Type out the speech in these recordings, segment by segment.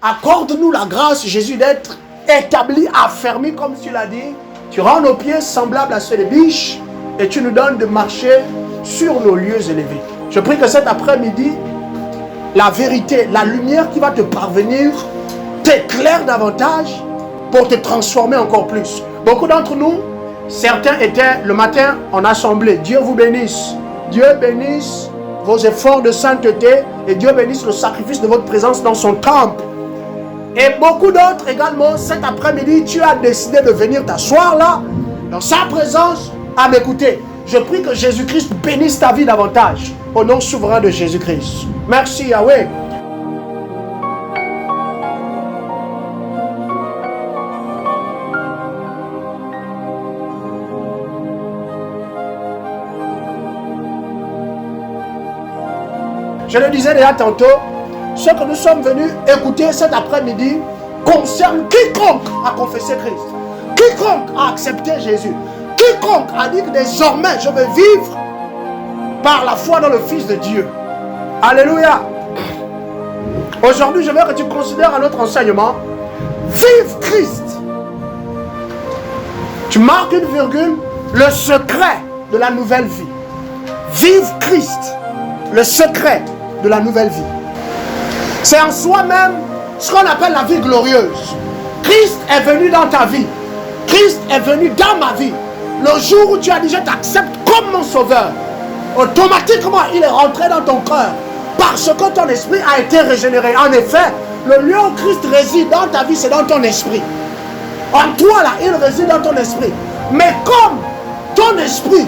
Accorde-nous la grâce, Jésus, d'être établi, affermi, comme tu l'as dit. Tu rends nos pieds semblables à ceux des biches et tu nous donnes de marcher sur nos lieux élevés. Je prie que cet après-midi, la vérité, la lumière qui va te parvenir t'éclaire davantage pour te transformer encore plus. Beaucoup d'entre nous, certains étaient le matin en assemblée. Dieu vous bénisse. Dieu bénisse vos efforts de sainteté et Dieu bénisse le sacrifice de votre présence dans son temple. Et beaucoup d'autres également, cet après-midi, tu as décidé de venir t'asseoir là, dans sa présence, à m'écouter. Je prie que Jésus-Christ bénisse ta vie davantage, au nom souverain de Jésus-Christ. Merci Yahweh. Je le disais déjà tantôt, ce que nous sommes venus écouter cet après-midi concerne quiconque a confessé Christ, quiconque a accepté Jésus, quiconque a dit que désormais je veux vivre par la foi dans le Fils de Dieu. Alléluia. Aujourd'hui, je veux que tu considères à notre enseignement, vive Christ. Tu marques une virgule, le secret de la nouvelle vie. Vive Christ, le secret de la nouvelle vie. C'est en soi-même ce qu'on appelle la vie glorieuse. Christ est venu dans ta vie. Christ est venu dans ma vie. Le jour où tu as dit je t'accepte comme mon sauveur, automatiquement il est rentré dans ton cœur parce que ton esprit a été régénéré. En effet, le lieu où Christ réside dans ta vie, c'est dans ton esprit. En toi là, il réside dans ton esprit. Mais comme ton esprit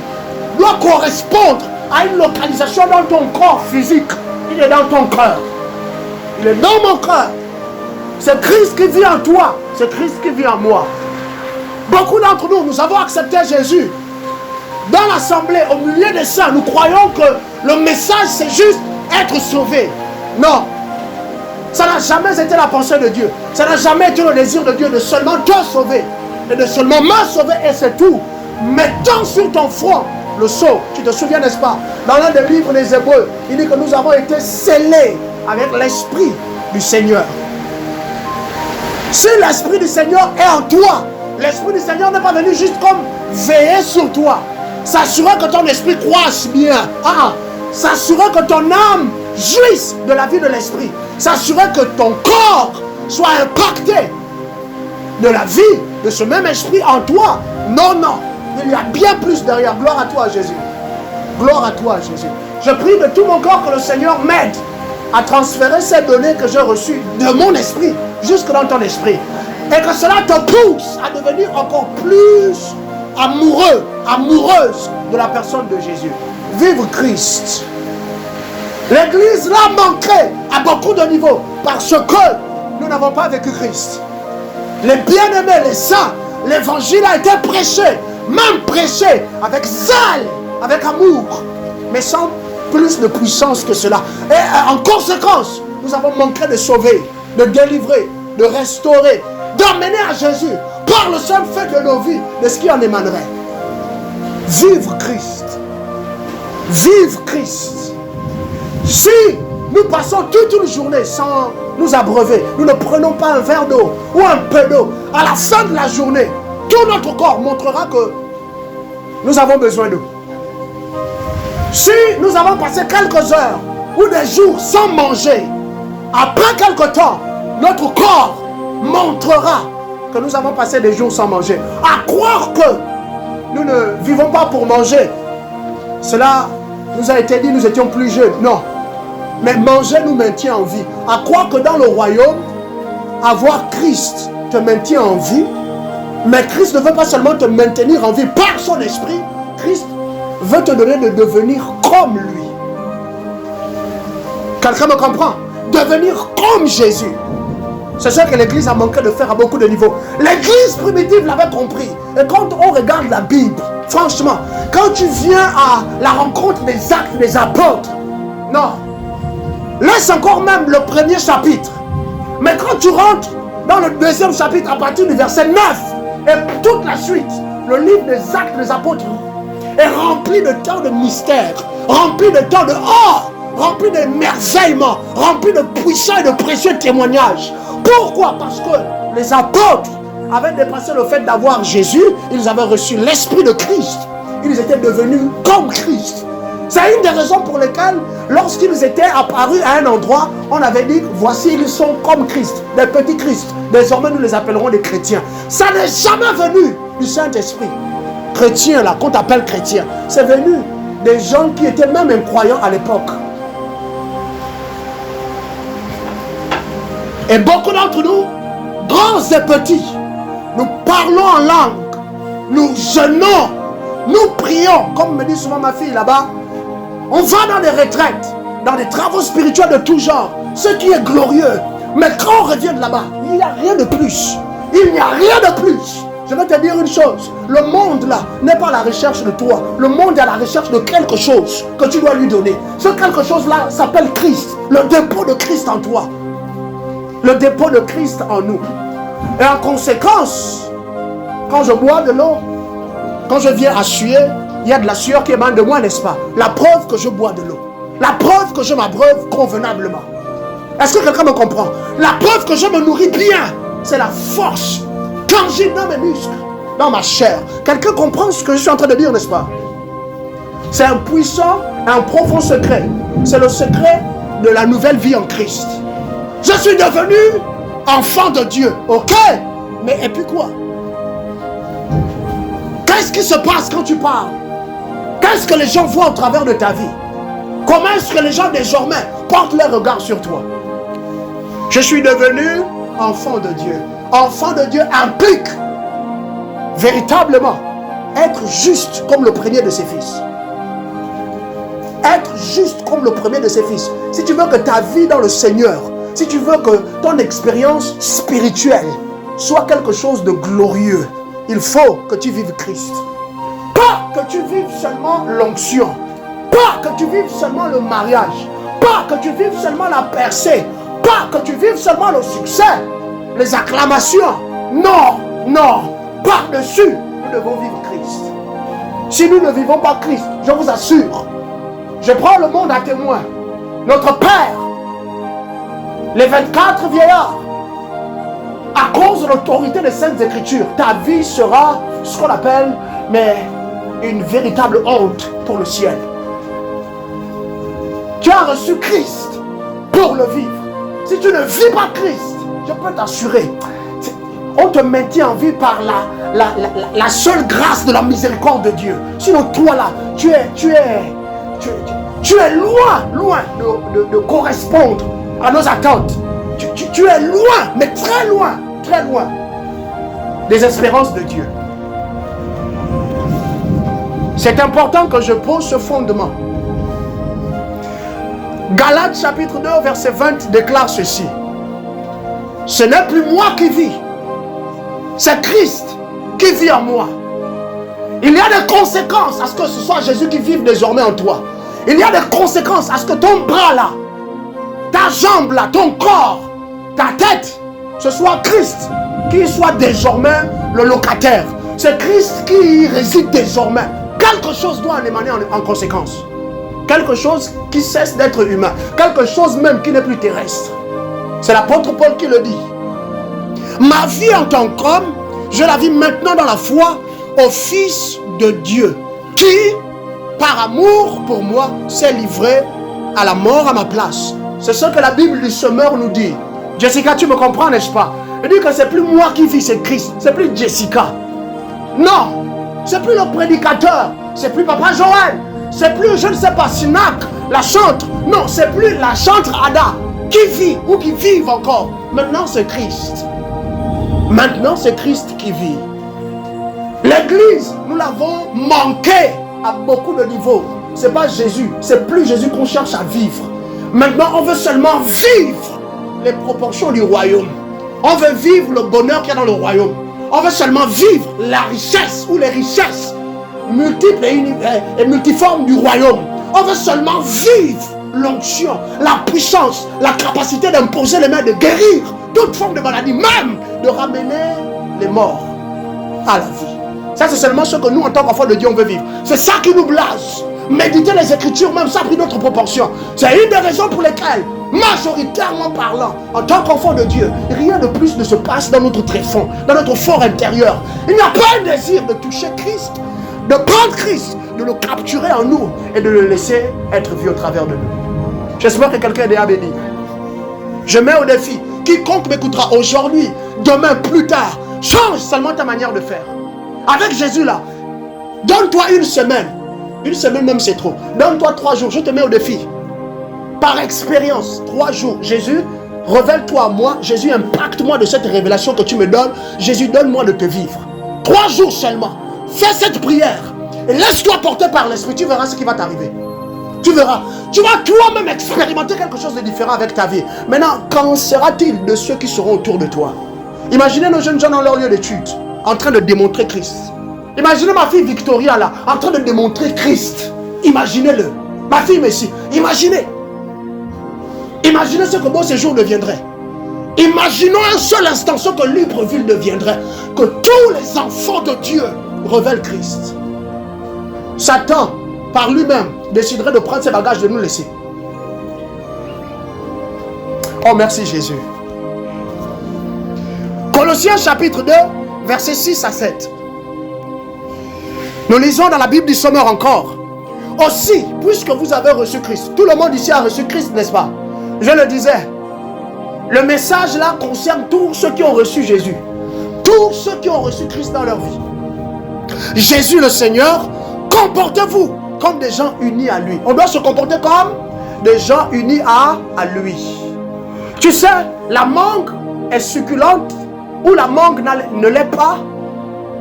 doit correspondre à une localisation dans ton corps physique, il est dans ton cœur. Il est dans mon cœur. C'est Christ qui vit en toi. C'est Christ qui vit en moi. Beaucoup d'entre nous, nous avons accepté Jésus. Dans l'assemblée, au milieu des saints, nous croyons que le message, c'est juste être sauvé. Non. Ça n'a jamais été la pensée de Dieu. Ça n'a jamais été le désir de Dieu de seulement te sauver. Et de seulement me sauver et c'est tout. Mettons sur ton front le sceau. Tu te souviens, n'est-ce pas? Dans l'un des livres des Hébreux, il dit que nous avons été scellés avec l'Esprit du Seigneur. Si l'Esprit du Seigneur est en toi, l'Esprit du Seigneur n'est pas venu juste comme veiller sur toi, s'assurer que ton esprit croisse bien, s'assurer que ton âme jouisse de la vie de l'Esprit, s'assurer que ton corps soit impacté de la vie de ce même Esprit en toi. Non, non, il y a bien plus derrière. Gloire à toi Jésus. Gloire à toi Jésus. Je prie de tout mon corps que le Seigneur m'aide à transférer ces données que j'ai reçues de mon esprit jusque dans ton esprit. Et que cela te pousse à devenir encore plus amoureux, amoureuse de la personne de Jésus. Vive Christ. L'église l'a manqué à beaucoup de niveaux parce que nous n'avons pas vécu Christ. Les bien-aimés, les saints, l'évangile a été prêché, même prêché avec zèle, avec amour, mais sans plus de puissance que cela. Et en conséquence, nous avons manqué de sauver, de délivrer, de restaurer, d'amener à Jésus par le seul fait de nos vies, de ce qui en émanerait. Vive Christ. Vive Christ. Si nous passons toute une journée sans nous abreuver, nous ne prenons pas un verre d'eau ou un peu d'eau, à la fin de la journée, tout notre corps montrera que nous avons besoin d'eau. Si nous avons passé quelques heures ou des jours sans manger, après quelque temps, notre corps montrera que nous avons passé des jours sans manger. À croire que nous ne vivons pas pour manger, cela nous a été dit, nous étions plus jeunes. Non. Mais manger nous maintient en vie. À croire que dans le royaume, avoir Christ te maintient en vie. Mais Christ ne veut pas seulement te maintenir en vie par son esprit. Christ veut te donner de devenir comme lui. Quelqu'un me comprend? Devenir comme Jésus. C'est ce que l'Église a manqué de faire à beaucoup de niveaux. L'Église primitive l'avait compris. Et quand on regarde la Bible, franchement, quand tu viens à la rencontre des actes des apôtres, non, laisse encore même le premier chapitre. Mais quand tu rentres dans le deuxième chapitre, à partir du verset 9, et toute la suite, le livre des actes des apôtres est rempli de tant de mystères, rempli de tant de or, rempli d'émerveillement, rempli de puissants et de précieux témoignages. Pourquoi? Parce que les apôtres avaient dépassé le fait d'avoir Jésus, ils avaient reçu l'Esprit de Christ. Ils étaient devenus comme Christ. C'est une des raisons pour lesquelles, lorsqu'ils étaient apparus à un endroit, on avait dit, voici, ils sont comme Christ, des petits Christ. Désormais, nous les appellerons des chrétiens. Ça n'est jamais venu du Saint-Esprit. Chrétien, là, qu'on appelle chrétien, c'est venu des gens qui étaient même incroyants à l'époque. Et beaucoup d'entre nous, grands et petits, nous parlons en langue, nous jeûnons, nous prions, comme me dit souvent ma fille là-bas. On va dans des retraites, dans des travaux spirituels de tout genre, ce qui est glorieux. Mais quand on revient de là-bas, il n'y a rien de plus. Il n'y a rien de plus. Je vais te dire une chose, le monde là n'est pas à la recherche de toi. Le monde est à la recherche de quelque chose que tu dois lui donner. Ce quelque chose là s'appelle Christ, le dépôt de Christ en toi. Le dépôt de Christ en nous. Et en conséquence, quand je bois de l'eau, quand je viens à suer, il y a de la sueur qui émane de moi, n'est-ce pas? La preuve que je bois de l'eau. La preuve que je m'abreuve convenablement. Est-ce que quelqu'un me comprend? La preuve que je me nourris bien, c'est la force tangible dans mes muscles, dans ma chair. Quelqu'un comprend ce que je suis en train de dire, n'est-ce pas? C'est un puissant, un profond secret. C'est le secret de la nouvelle vie en Christ. Je suis devenu enfant de Dieu, ok? Mais et puis quoi? Qu'est-ce qui se passe quand tu parles? Qu'est-ce que les gens voient au travers de ta vie? Comment est-ce que les gens désormais portent leur regard sur toi? Je suis devenu enfant de Dieu. Enfant de Dieu implique véritablement être juste comme le premier de ses fils. Être juste comme le premier de ses fils. Si tu veux que ta vie dans le Seigneur, si tu veux que ton expérience spirituelle soit quelque chose de glorieux, il faut que tu vives Christ. Pas que tu vives seulement l'onction. Pas que tu vives seulement le mariage. Pas que tu vives seulement la percée. Pas que tu vives seulement le succès. Les acclamations. Non, non. Par-dessus, nous devons vivre Christ. Si nous ne vivons pas Christ, je vous assure, je prends le monde à témoin. Notre Père, les 24 vieillards, à cause de l'autorité des Saintes Écritures, ta vie sera ce qu'on appelle, mais une véritable honte pour le ciel. Tu as reçu Christ pour le vivre. Si tu ne vis pas Christ, je peux t'assurer, on te maintient en vie par la seule grâce de la miséricorde de Dieu. Sinon toi là, tu es loin de correspondre à nos attentes. Tu es loin, mais très loin des espérances de Dieu. C'est important que je pose ce fondement. Galates chapitre 2 verset 20 déclare ceci. Ce n'est plus moi qui vis, c'est Christ qui vit en moi. Il y a des conséquences à ce que ce soit Jésus qui vive désormais en toi. Il y a des conséquences à ce que ton bras là, ta jambe là, ton corps, ta tête, ce soit Christ qui soit désormais le locataire. C'est Christ qui y réside désormais. Quelque chose doit en émaner en conséquence. Quelque chose qui cesse d'être humain. Quelque chose même qui n'est plus terrestre. C'est l'apôtre Paul qui le dit. Ma vie en tant qu'homme, je la vis maintenant dans la foi au Fils de Dieu, qui, par amour pour moi, s'est livré à la mort à ma place. C'est ce que la Bible du Semeur nous dit. Jessica, tu me comprends, n'est-ce pas? Elle dit que c'est plus moi qui vis, c'est Christ. C'est plus Jessica. Non, c'est plus le prédicateur. C'est plus Papa Joël. C'est plus, je ne sais pas, Sinac, la chantre. Non, c'est plus la chantre Ada qui vit ou qui vive encore. Maintenant, c'est Christ. Maintenant, c'est Christ qui vit. L'église, nous l'avons manqué à beaucoup de niveaux. C'est pas Jésus, c'est plus Jésus qu'on cherche à vivre. Maintenant, on veut seulement vivre les proportions du royaume. On veut vivre le bonheur qu'il y a dans le royaume. On veut seulement vivre la richesse ou les richesses multiples et multiformes du royaume. On veut seulement vivre l'onction, la puissance, la capacité d'imposer les mains, de guérir toute forme de maladie, même de ramener les morts à la vie. Ça, c'est seulement ce que nous, en tant qu'enfants de Dieu, on veut vivre. C'est ça qui nous blase. Méditer les Écritures, même ça a pris d'autres proportions. C'est une des raisons pour lesquelles, majoritairement parlant, en tant qu'enfant de Dieu, rien de plus ne se passe dans notre tréfonds, dans notre fort intérieur. Il n'y a pas un désir de toucher Christ, de prendre Christ, de le capturer en nous et de le laisser être vu au travers de nous. J'espère que quelqu'un est déjà béni. Je mets au défi, quiconque m'écoutera aujourd'hui, demain, plus tard, change seulement ta manière de faire. Avec Jésus là, donne-toi une semaine. Une semaine même c'est trop. Donne-toi 3 jours, je te mets au défi. Par expérience, 3 jours. Jésus, révèle-toi à moi. Jésus, impacte-moi de cette révélation que tu me donnes. Jésus, donne-moi de te vivre. 3 jours seulement. Fais cette prière. Et laisse-toi porter par l'Esprit. Tu verras ce qui va t'arriver. Tu verras. Tu vas toi-même expérimenter quelque chose de différent avec ta vie. Maintenant, qu'en sera-t-il de ceux qui seront autour de toi? Imaginez nos jeunes gens dans leur lieu d'étude, en train de démontrer Christ. Imaginez ma fille Victoria là, en train de démontrer Christ. Imaginez-le. Ma fille Messi, imaginez. Imaginez ce que Beau Séjour deviendrait. Imaginons un seul instant ce que Libreville deviendrait. Que tous les enfants de Dieu révèlent Christ. Satan, par lui-même, déciderait de prendre ses bagages et de nous laisser. Oh merci Jésus. Colossiens chapitre 2, versets 6 à 7. Nous lisons dans la Bible du Sommeur encore. Aussi, puisque vous avez reçu Christ, tout le monde ici a reçu Christ, n'est-ce pas? Je le disais, le message là concerne tous ceux qui ont reçu Jésus. Tous ceux qui ont reçu Christ dans leur vie. Jésus le Seigneur, comportez-vous comme des gens unis à lui. On doit se comporter comme des gens unis à lui. Tu sais, la mangue est succulente ou la mangue ne l'est pas.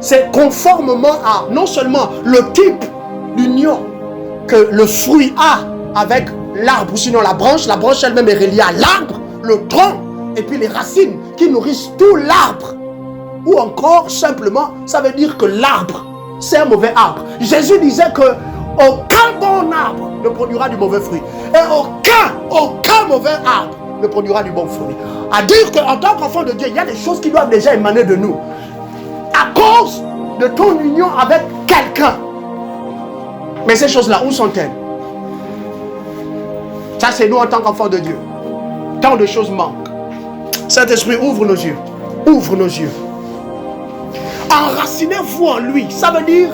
C'est conformément à non seulement le type d'union que le fruit a avec l'arbre, ou sinon la branche elle-même est reliée à l'arbre, le tronc, et puis les racines qui nourrissent tout l'arbre. Ou encore, simplement, ça veut dire que l'arbre, c'est un mauvais arbre. Jésus disait que aucun bon arbre ne produira du mauvais fruit. Et aucun mauvais arbre ne produira du bon fruit. À dire qu'en tant qu'enfant de Dieu, il y a des choses qui doivent déjà émaner de nous. À cause de ton union avec quelqu'un. Mais ces choses-là, où sont-elles? Ça, c'est nous en tant qu'enfants de Dieu. Tant de choses manquent. Saint-Esprit, ouvre nos yeux. Ouvre nos yeux. Enracinez-vous en lui. Ça veut dire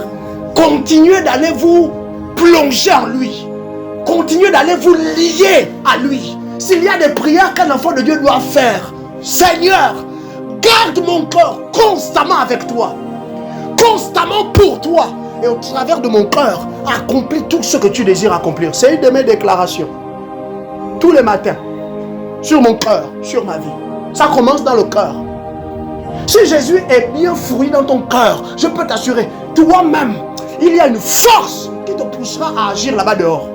continuez d'aller vous plonger en lui. Continuez d'aller vous lier à lui. S'il y a des prières qu'un enfant de Dieu doit faire, Seigneur, garde mon cœur constamment avec toi, constamment pour toi, et au travers de mon cœur, accomplis tout ce que tu désires accomplir. C'est une de mes déclarations. Tous les matins, sur mon cœur, sur ma vie. Ça commence dans le cœur. Si Jésus est bien fruit dans ton cœur, je peux t'assurer, toi-même, il y a une force qui te poussera à agir là-bas dehors.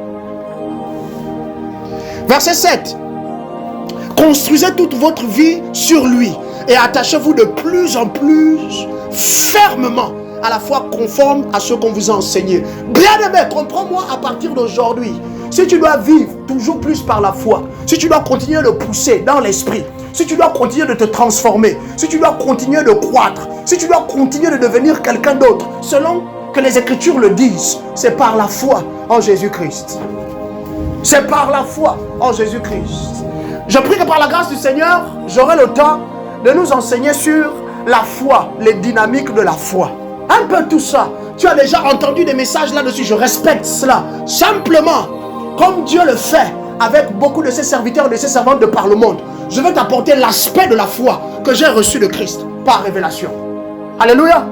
Verset 7. Construisez toute votre vie sur lui et attachez-vous de plus en plus fermement, à la fois conforme à ce qu'on vous a enseigné. Bien-aimé, comprends-moi à partir d'aujourd'hui. Si tu dois vivre toujours plus par la foi, si tu dois continuer de pousser dans l'esprit, si tu dois continuer de te transformer, si tu dois continuer de croître, si tu dois continuer de devenir quelqu'un d'autre, selon que les Écritures le disent, c'est par la foi en Jésus-Christ. C'est par la foi en Jésus-Christ. Je prie que par la grâce du Seigneur, j'aurai le temps de nous enseigner sur la foi, les dynamiques de la foi. Un peu tout ça. Tu as déjà entendu des messages là-dessus, je respecte cela. Simplement, comme Dieu le fait avec beaucoup de ses serviteurs et de ses servantes de par le monde, je vais t'apporter l'aspect de la foi que j'ai reçu de Christ par révélation. Alléluia.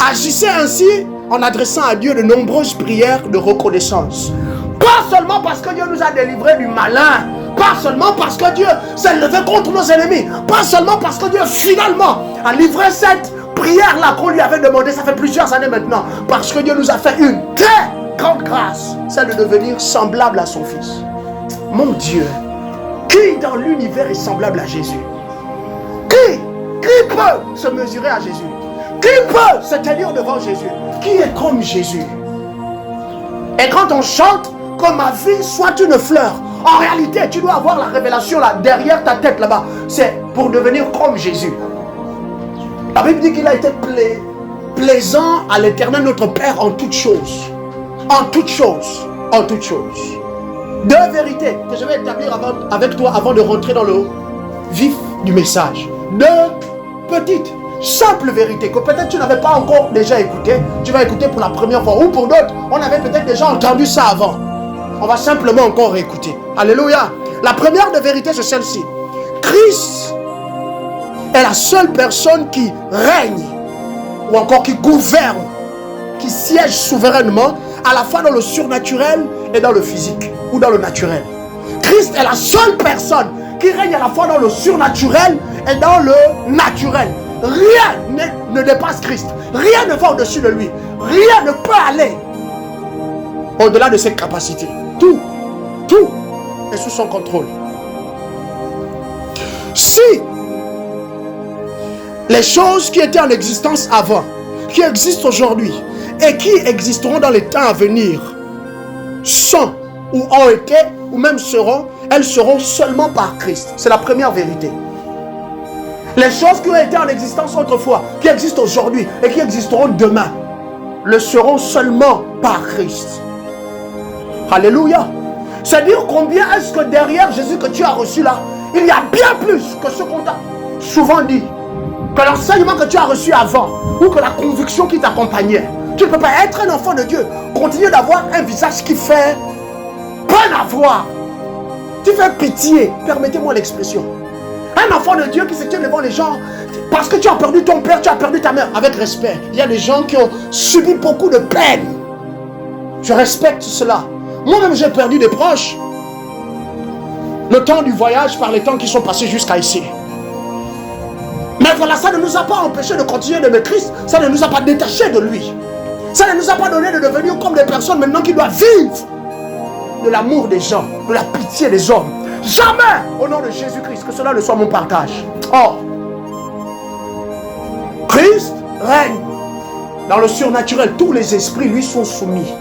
Agissez ainsi en adressant à Dieu de nombreuses prières de reconnaissance. Pas seulement parce que Dieu nous a délivrés du malin, pas seulement parce que Dieu s'est levé contre nos ennemis, pas seulement parce que Dieu finalement a livré cette prière-là qu'on lui avait demandé, ça fait plusieurs années maintenant, parce que Dieu nous a fait une très grande grâce, celle de devenir semblable à son Fils. Mon Dieu, qui dans l'univers est semblable à Jésus? Qui peut se mesurer à Jésus? Qui peut se tenir devant Jésus? Qui est comme Jésus? Et quand on chante que ma vie soit une fleur, en réalité, tu dois avoir la révélation là, derrière ta tête là-bas. C'est pour devenir comme Jésus. La Bible dit qu'il a été plaisant à l'Éternel notre Père en toutes choses. En toutes choses. En toutes choses. Deux vérités que je vais établir avec toi avant de rentrer dans le vif du message. Deux petites, simples vérités que peut-être tu n'avais pas encore déjà écoutées. Tu vas écouter pour la première fois. Ou pour d'autres, on avait peut-être déjà entendu ça avant. On va simplement encore écouter. Alléluia. La première de vérité, c'est celle-ci. Christ est la seule personne qui règne, ou encore qui gouverne, qui siège souverainement, à la fois dans le surnaturel et dans le physique, ou dans le naturel. Christ est la seule personne qui règne à la fois dans le surnaturel et dans le naturel. Rien ne dépasse Christ. Rien ne va au-dessus de lui. Rien ne peut aller au-delà de ses capacités. Tout est sous son contrôle. Si les choses qui étaient en existence avant, qui existent aujourd'hui et qui existeront dans les temps à venir, sont ou ont été ou même seront, elles seront seulement par Christ. C'est la première vérité. Les choses qui ont été en existence autrefois, qui existent aujourd'hui et qui existeront demain, le seront seulement par Christ. Alléluia. C'est dire combien est-ce que derrière Jésus que tu as reçu là, il y a bien plus que ce qu'on t'a souvent dit, que l'enseignement que tu as reçu avant, ou que la conviction qui t'accompagnait. Tu ne peux pas être un enfant de Dieu, continuer d'avoir un visage qui fait peine à voir. Tu fais pitié, permettez-moi l'expression. Un enfant de Dieu qui se tient devant les gens, parce que tu as perdu ton père, tu as perdu ta mère, avec respect. Il y a des gens qui ont subi beaucoup de peine. Je respecte cela. Moi-même, j'ai perdu des proches. Le temps du voyage par les temps qui sont passés jusqu'à ici. Mais voilà, ça ne nous a pas empêché de continuer d'aimer Christ. Ça ne nous a pas détachés de lui. Ça ne nous a pas donné de devenir comme des personnes maintenant qui doivent vivre de l'amour des gens, de la pitié des hommes. Jamais, au nom de Jésus-Christ, que cela ne soit mon partage. Or, Christ règne dans le surnaturel. Tous les esprits lui sont soumis.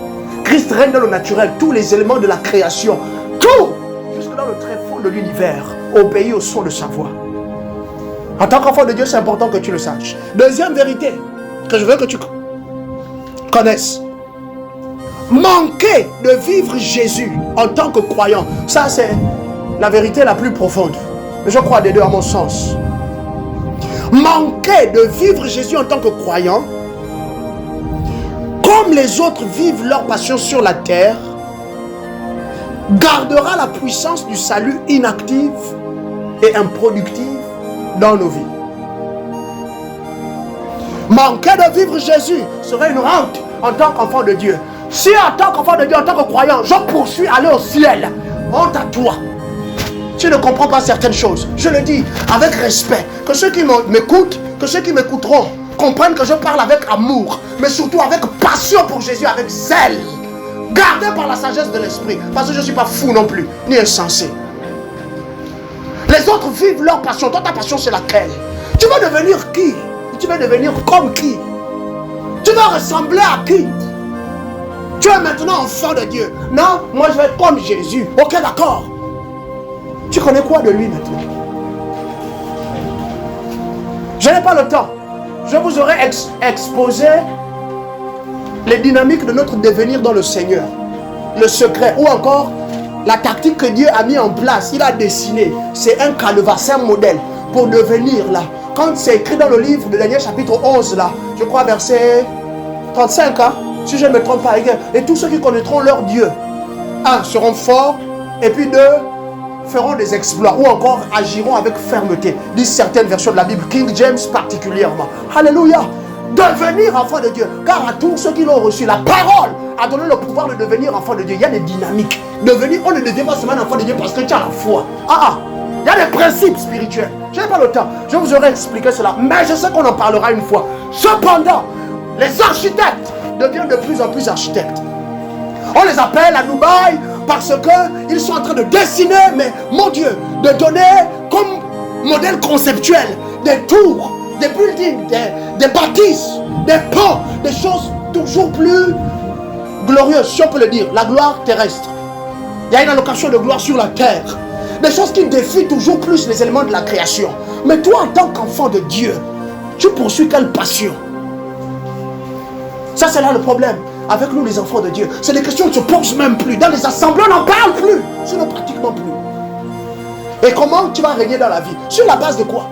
Christ règne dans le naturel. Tous les éléments de la création, tout, jusque dans le tréfonds de l'univers, obéit au son de sa voix. En tant qu'enfant de Dieu, c'est important que tu le saches. Deuxième vérité que je veux que tu connaisses. Manquer de vivre Jésus en tant que croyant, ça c'est la vérité la plus profonde. Je crois des deux à mon sens. Manquer de vivre Jésus en tant que croyant, comme les autres vivent leur passion sur la terre, gardera la puissance du salut inactive et improductive dans nos vies. Manquer de vivre Jésus serait une honte en tant qu'enfant de Dieu. Si en tant qu'enfant de Dieu, en tant que croyant, je poursuis aller au ciel, honte à toi. Tu ne comprends pas certaines choses. Je le dis avec respect. Que ceux qui m'écoutent, que ceux qui m'écouteront comprennent que je parle avec amour, mais surtout avec passion pour Jésus, avec zèle. Gardé par la sagesse de l'esprit. Parce que je ne suis pas fou non plus, ni insensé. Les autres vivent leur passion. Toi, ta passion, c'est laquelle? Tu vas devenir qui? Tu vas devenir comme qui? Tu vas ressembler à qui? Tu es maintenant enfant de Dieu. Non, moi je vais être comme Jésus. Ok, d'accord. Tu connais quoi de lui maintenant? Je n'ai pas le temps. Je vous aurais exposé les dynamiques de notre devenir dans le Seigneur. Le secret, ou encore la tactique que Dieu a mis en place. Il a dessiné. C'est un canevas, c'est un modèle pour devenir là. Quand c'est écrit dans le livre de Daniel chapitre 11 là, je crois verset 35, hein, si je ne me trompe pas, et tous ceux qui connaîtront leur Dieu, un, seront forts, et puis deux, feront des exploits, ou encore agiront avec fermeté, disent certaines versions de la Bible, King James particulièrement. Alléluia. Devenir enfant de Dieu, car à tous ceux qui l'ont reçu, la parole a donné le pouvoir de devenir enfant de Dieu. Il y a des dynamiques. Devenir, on ne devient pas seulement enfant de Dieu parce que tu as la foi. Il y a des principes spirituels. Je n'ai pas le temps, je vous aurais expliqué cela, mais je sais qu'on en parlera une fois. Cependant, les architectes deviennent de plus en plus architectes. On les appelle à Dubaï parce qu'ils sont en train de dessiner, mais mon Dieu, de donner comme modèle conceptuel des tours, des buildings, des bâtisses, des ponts, des choses toujours plus glorieuses, si on peut le dire, la gloire terrestre. Il y a une allocation de gloire sur la terre. Des choses qui défient toujours plus les éléments de la création. Mais toi, en tant qu'enfant de Dieu, tu poursuis quelle passion? Ça, c'est là le problème. Avec nous, les enfants de Dieu, c'est des questions qui ne se posent même plus. Dans les assemblées, on n'en parle plus. Sinon, pratiquement plus. Et comment tu vas régner dans la vie? Sur la base de quoi?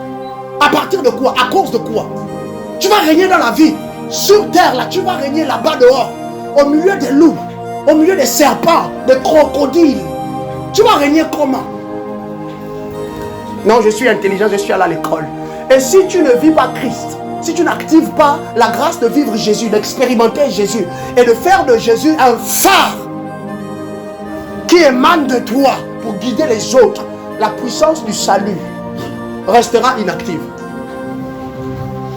À partir de quoi? À cause de quoi? Tu vas régner dans la vie. Sur terre, là, tu vas régner là-bas dehors. Au milieu des loups, au milieu des serpents, des crocodiles. Tu vas régner comment? Non, je suis intelligent, je suis allé à l'école. Et si tu ne vis pas Christ, si tu n'actives pas la grâce de vivre Jésus, d'expérimenter Jésus et de faire de Jésus un phare qui émane de toi pour guider les autres, la puissance du salut restera inactive.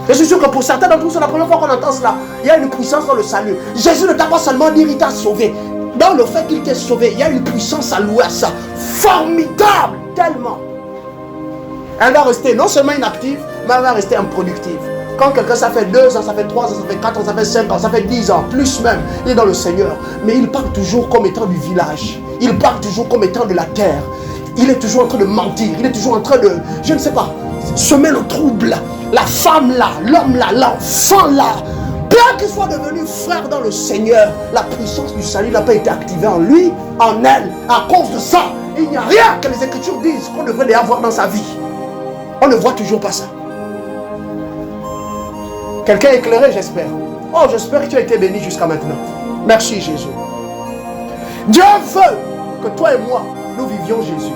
Je suis sûr que pour certains d'entre nous, c'est la première fois qu'on entend cela. Il y a une puissance dans le salut. Jésus ne t'a pas seulement dit qu'il t'a sauvé. Dans le fait qu'il t'ait sauvé, il y a une puissance allouée à ça. Formidable, tellement. Elle va rester non seulement inactive, mais elle va rester improductive. Quand quelqu'un, ça fait 2 ans, ça fait 3 ans, ça fait 4 ans, ça fait 5 ans, ça fait 10 ans, plus même, il est dans le Seigneur. Mais il parle toujours comme étant du village. Il parle toujours comme étant de la terre. Il est toujours en train de mentir. Il est toujours en train de, je ne sais pas, semer le trouble. La femme là, l'homme là, l'enfant là. Bien qu'il soit devenu frère dans le Seigneur, la puissance du salut n'a pas été activée en lui, en elle. À cause de ça, il n'y a rien que les Écritures disent qu'on devrait les avoir dans sa vie. On ne voit toujours pas ça. Quelqu'un éclairé, j'espère. Oh, j'espère que tu as été béni jusqu'à maintenant. Merci Jésus. Dieu veut que toi et moi, nous vivions Jésus.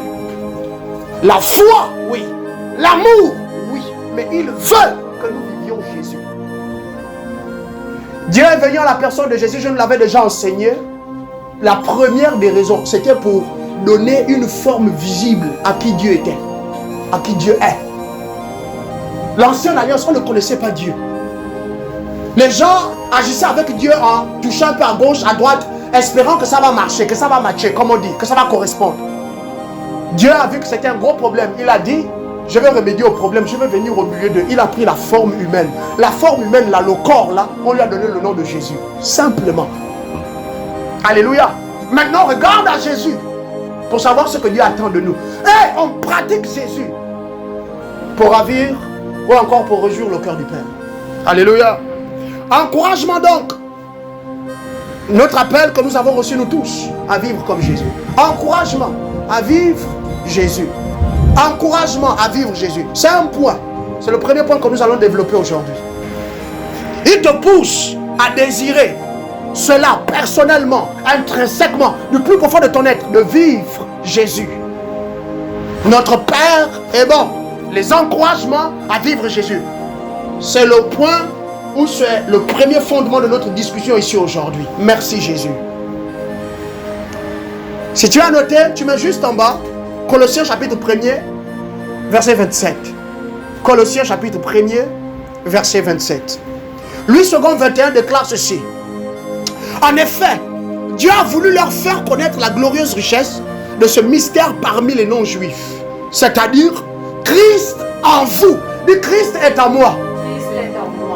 La foi, oui. L'amour, oui. Mais il veut que nous vivions Jésus. Dieu est venu en la personne de Jésus, je nous l'avais déjà enseigné. La première des raisons, c'était pour donner une forme visible à qui Dieu était, à qui Dieu est. L'ancienne alliance, on ne connaissait pas Dieu. Les gens agissaient avec Dieu en touchant un peu à gauche, à droite, espérant que ça va marcher, que ça va matcher, comme on dit, que ça va correspondre. Dieu a vu que c'était un gros problème. Il a dit, je vais remédier au problème, je vais venir au milieu d'eux. Il a pris la forme humaine. La forme humaine, là, le corps, là, on lui a donné le nom de Jésus. Simplement. Alléluia. Maintenant, regarde à Jésus pour savoir ce que Dieu attend de nous. Et on pratique Jésus pour ravir ou encore pour réjouir le cœur du Père. Alléluia. Encouragement donc. Notre appel que nous avons reçu nous tous à vivre comme Jésus. Encouragement à vivre Jésus. Encouragement à vivre Jésus. C'est un point. C'est le premier point que nous allons développer aujourd'hui. Il te pousse à désirer cela personnellement, intrinsèquement, du plus profond de ton être, de vivre Jésus. Notre Père est bon. Les encouragements à vivre Jésus. C'est le point où c'est le premier fondement de notre discussion ici aujourd'hui. Merci Jésus. Si tu as noté, tu mets juste en bas Colossiens chapitre 1er, verset 27. Colossiens chapitre 1er, verset 27. Lui, second 21, déclare ceci. En effet, Dieu a voulu leur faire connaître la glorieuse richesse de ce mystère parmi les non-juifs. C'est-à-dire, Christ en vous. Dis, Christ est en moi.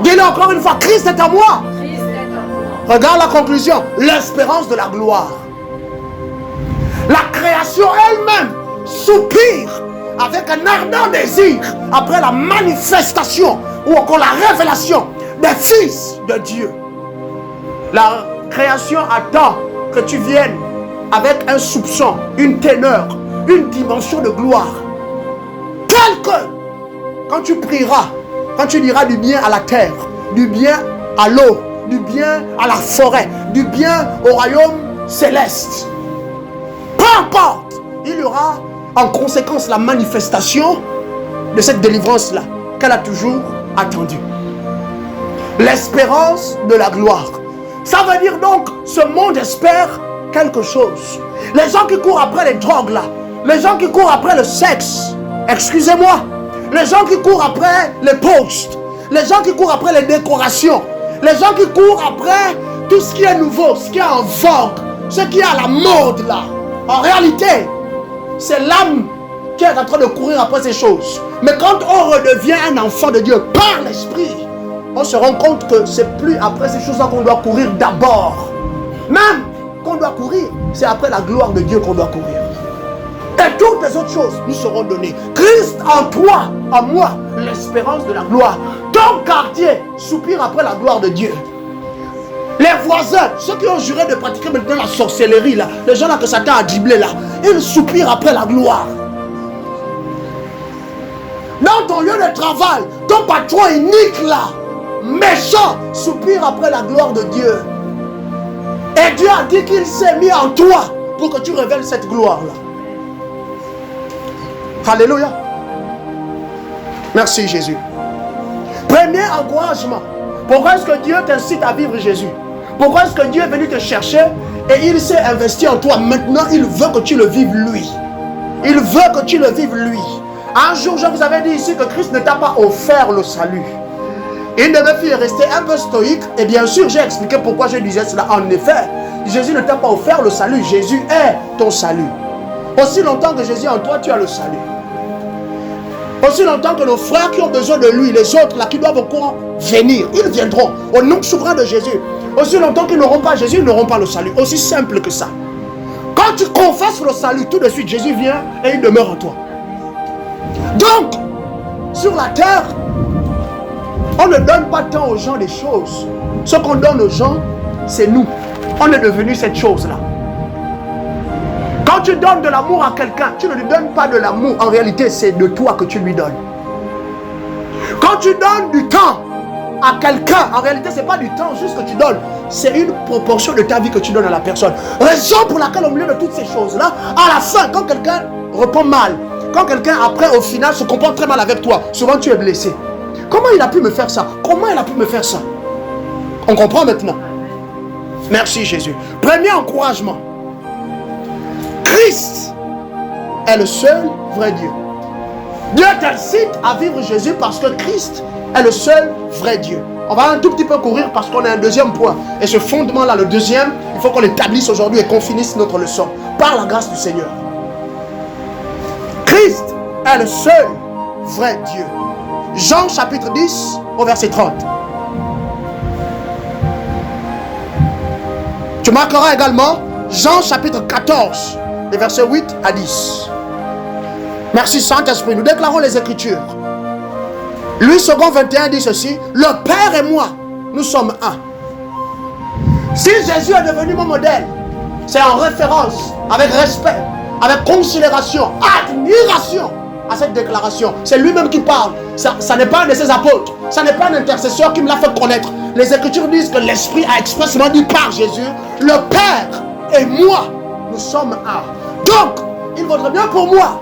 Dis-le encore une fois, Christ est en moi. Christ est en moi. Regarde la conclusion. L'espérance de la gloire. La création elle-même soupire avec un ardent désir après la manifestation ou encore la révélation des fils de Dieu. La création attend que tu viennes avec un soupçon, une teneur, une dimension de gloire. Tel que quand tu prieras, quand tu diras du bien à la terre, du bien à l'eau, du bien à la forêt, du bien au royaume céleste, peu importe, il y aura en conséquence la manifestation de cette délivrance-là qu'elle a toujours attendue. L'espérance de la gloire. Ça veut dire donc, ce monde espère quelque chose. Les gens qui courent après les drogues là, les gens qui courent après le sexe, excusez-moi, les gens qui courent après les posts, les gens qui courent après les décorations, les gens qui courent après tout ce qui est nouveau, ce qui est en vogue, ce qui est à la mode là. En réalité, c'est l'âme qui est en train de courir après ces choses. Mais quand on redevient un enfant de Dieu par l'esprit, on se rend compte que c'est plus après ces choses-là qu'on doit courir d'abord. Même qu'on doit courir, c'est après la gloire de Dieu qu'on doit courir. Et toutes les autres choses nous seront données. Christ en toi, en moi, l'espérance de la gloire. Ton quartier soupire après la gloire de Dieu. Les voisins, ceux qui ont juré de pratiquer maintenant la sorcellerie, là, les gens là que Satan a dribblé là, ils soupirent après la gloire. Dans ton lieu de travail, ton patron unique là, méchant, soupire après la gloire de Dieu. Et Dieu a dit qu'il s'est mis en toi pour que tu révèles cette gloire là. Alléluia. Merci Jésus. Premier encouragement. Pourquoi est-ce que Dieu t'incite à vivre Jésus? Pourquoi est-ce que Dieu est venu te chercher et il s'est investi en toi? Maintenant, il veut que tu le vives lui. Il veut que tu le vives lui. Un jour, je vous avais dit ici que Christ ne t'a pas offert le salut. Il devait rester un peu stoïque. Et bien sûr, j'ai expliqué pourquoi je disais cela. En effet, Jésus ne t'a pas offert le salut. Jésus est ton salut. Aussi longtemps que Jésus est en toi, tu as le salut. Aussi longtemps que nos frères qui ont besoin de lui, les autres là qui doivent encore venir, ils viendront au nom souverain de Jésus. Aussi longtemps qu'ils n'auront pas Jésus, ils n'auront pas le salut. Aussi simple que ça. Quand tu confesses le salut, tout de suite Jésus vient et il demeure en toi. Donc, sur la terre, on ne donne pas tant aux gens des choses. Ce qu'on donne aux gens, c'est nous. On est devenu cette chose-là. Quand tu donnes de l'amour à quelqu'un, tu ne lui donnes pas de l'amour. En réalité, c'est de toi que tu lui donnes. Quand tu donnes du temps à quelqu'un, en réalité, ce n'est pas du temps juste que tu donnes. C'est une proportion de ta vie que tu donnes à la personne. Raison pour laquelle, au milieu de toutes ces choses-là, à la fin, quand quelqu'un répond mal, quand quelqu'un, après, au final, se comporte très mal avec toi, souvent tu es blessé. Comment il a pu me faire ça? Comment il a pu me faire ça? On comprend maintenant. Merci Jésus. Premier encouragement. Christ est le seul vrai Dieu. Dieu t'incite à vivre Jésus parce que Christ est le seul vrai Dieu. On va un tout petit peu courir parce qu'on a un deuxième point. Et ce fondement-là, le deuxième, il faut qu'on l'établisse aujourd'hui et qu'on finisse notre leçon. Par la grâce du Seigneur. Christ est le seul vrai Dieu. Jean chapitre 10 au verset 30. Tu marqueras également Jean chapitre 14, les versets 8 à 10. Merci Saint-Esprit, nous déclarons les Écritures. Louis II 21 dit ceci: le Père et moi, nous sommes un. Si Jésus est devenu mon modèle, c'est en référence, avec respect, avec considération, admiration à cette déclaration. C'est lui-même qui parle. Ça n'est pas un de ses apôtres. Ça n'est pas un intercesseur qui me l'a fait connaître. Les Écritures disent que l'Esprit a expressément dit par Jésus: le Père et moi, nous sommes un. Donc, il vaudrait bien pour moi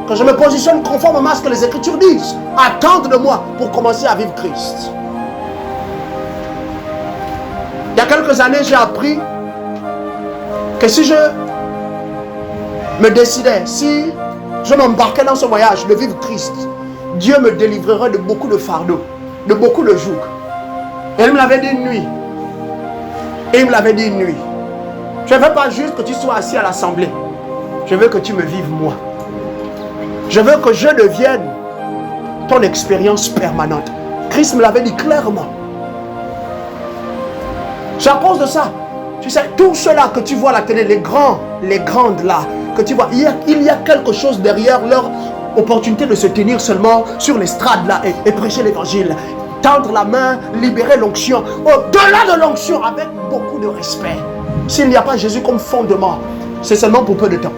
que je me positionne conformément à ce que les Écritures disent. Attendre de moi pour commencer à vivre Christ. Il y a quelques années, j'ai appris que si je me décidais, si je m'embarquais dans ce voyage de vivre Christ, Dieu me délivrerait de beaucoup de fardeaux, de beaucoup de jougs. Et il me l'avait dit une nuit. Et il me l'avait dit une nuit. Je ne veux pas juste que tu sois assis à l'assemblée. Je veux que tu me vives moi. Je veux que je devienne ton expérience permanente. Christ me l'avait dit clairement. C'est à cause de ça. Tu sais, tout cela que tu vois à la télé, les grands, les grandes là, que tu vois, il y a quelque chose derrière leur opportunité de se tenir seulement sur l'estrade là et prêcher l'évangile. Tendre la main, libérer l'onction. Au-delà de l'onction, avec beaucoup de respect. S'il n'y a pas Jésus comme fondement, c'est seulement pour peu de temps.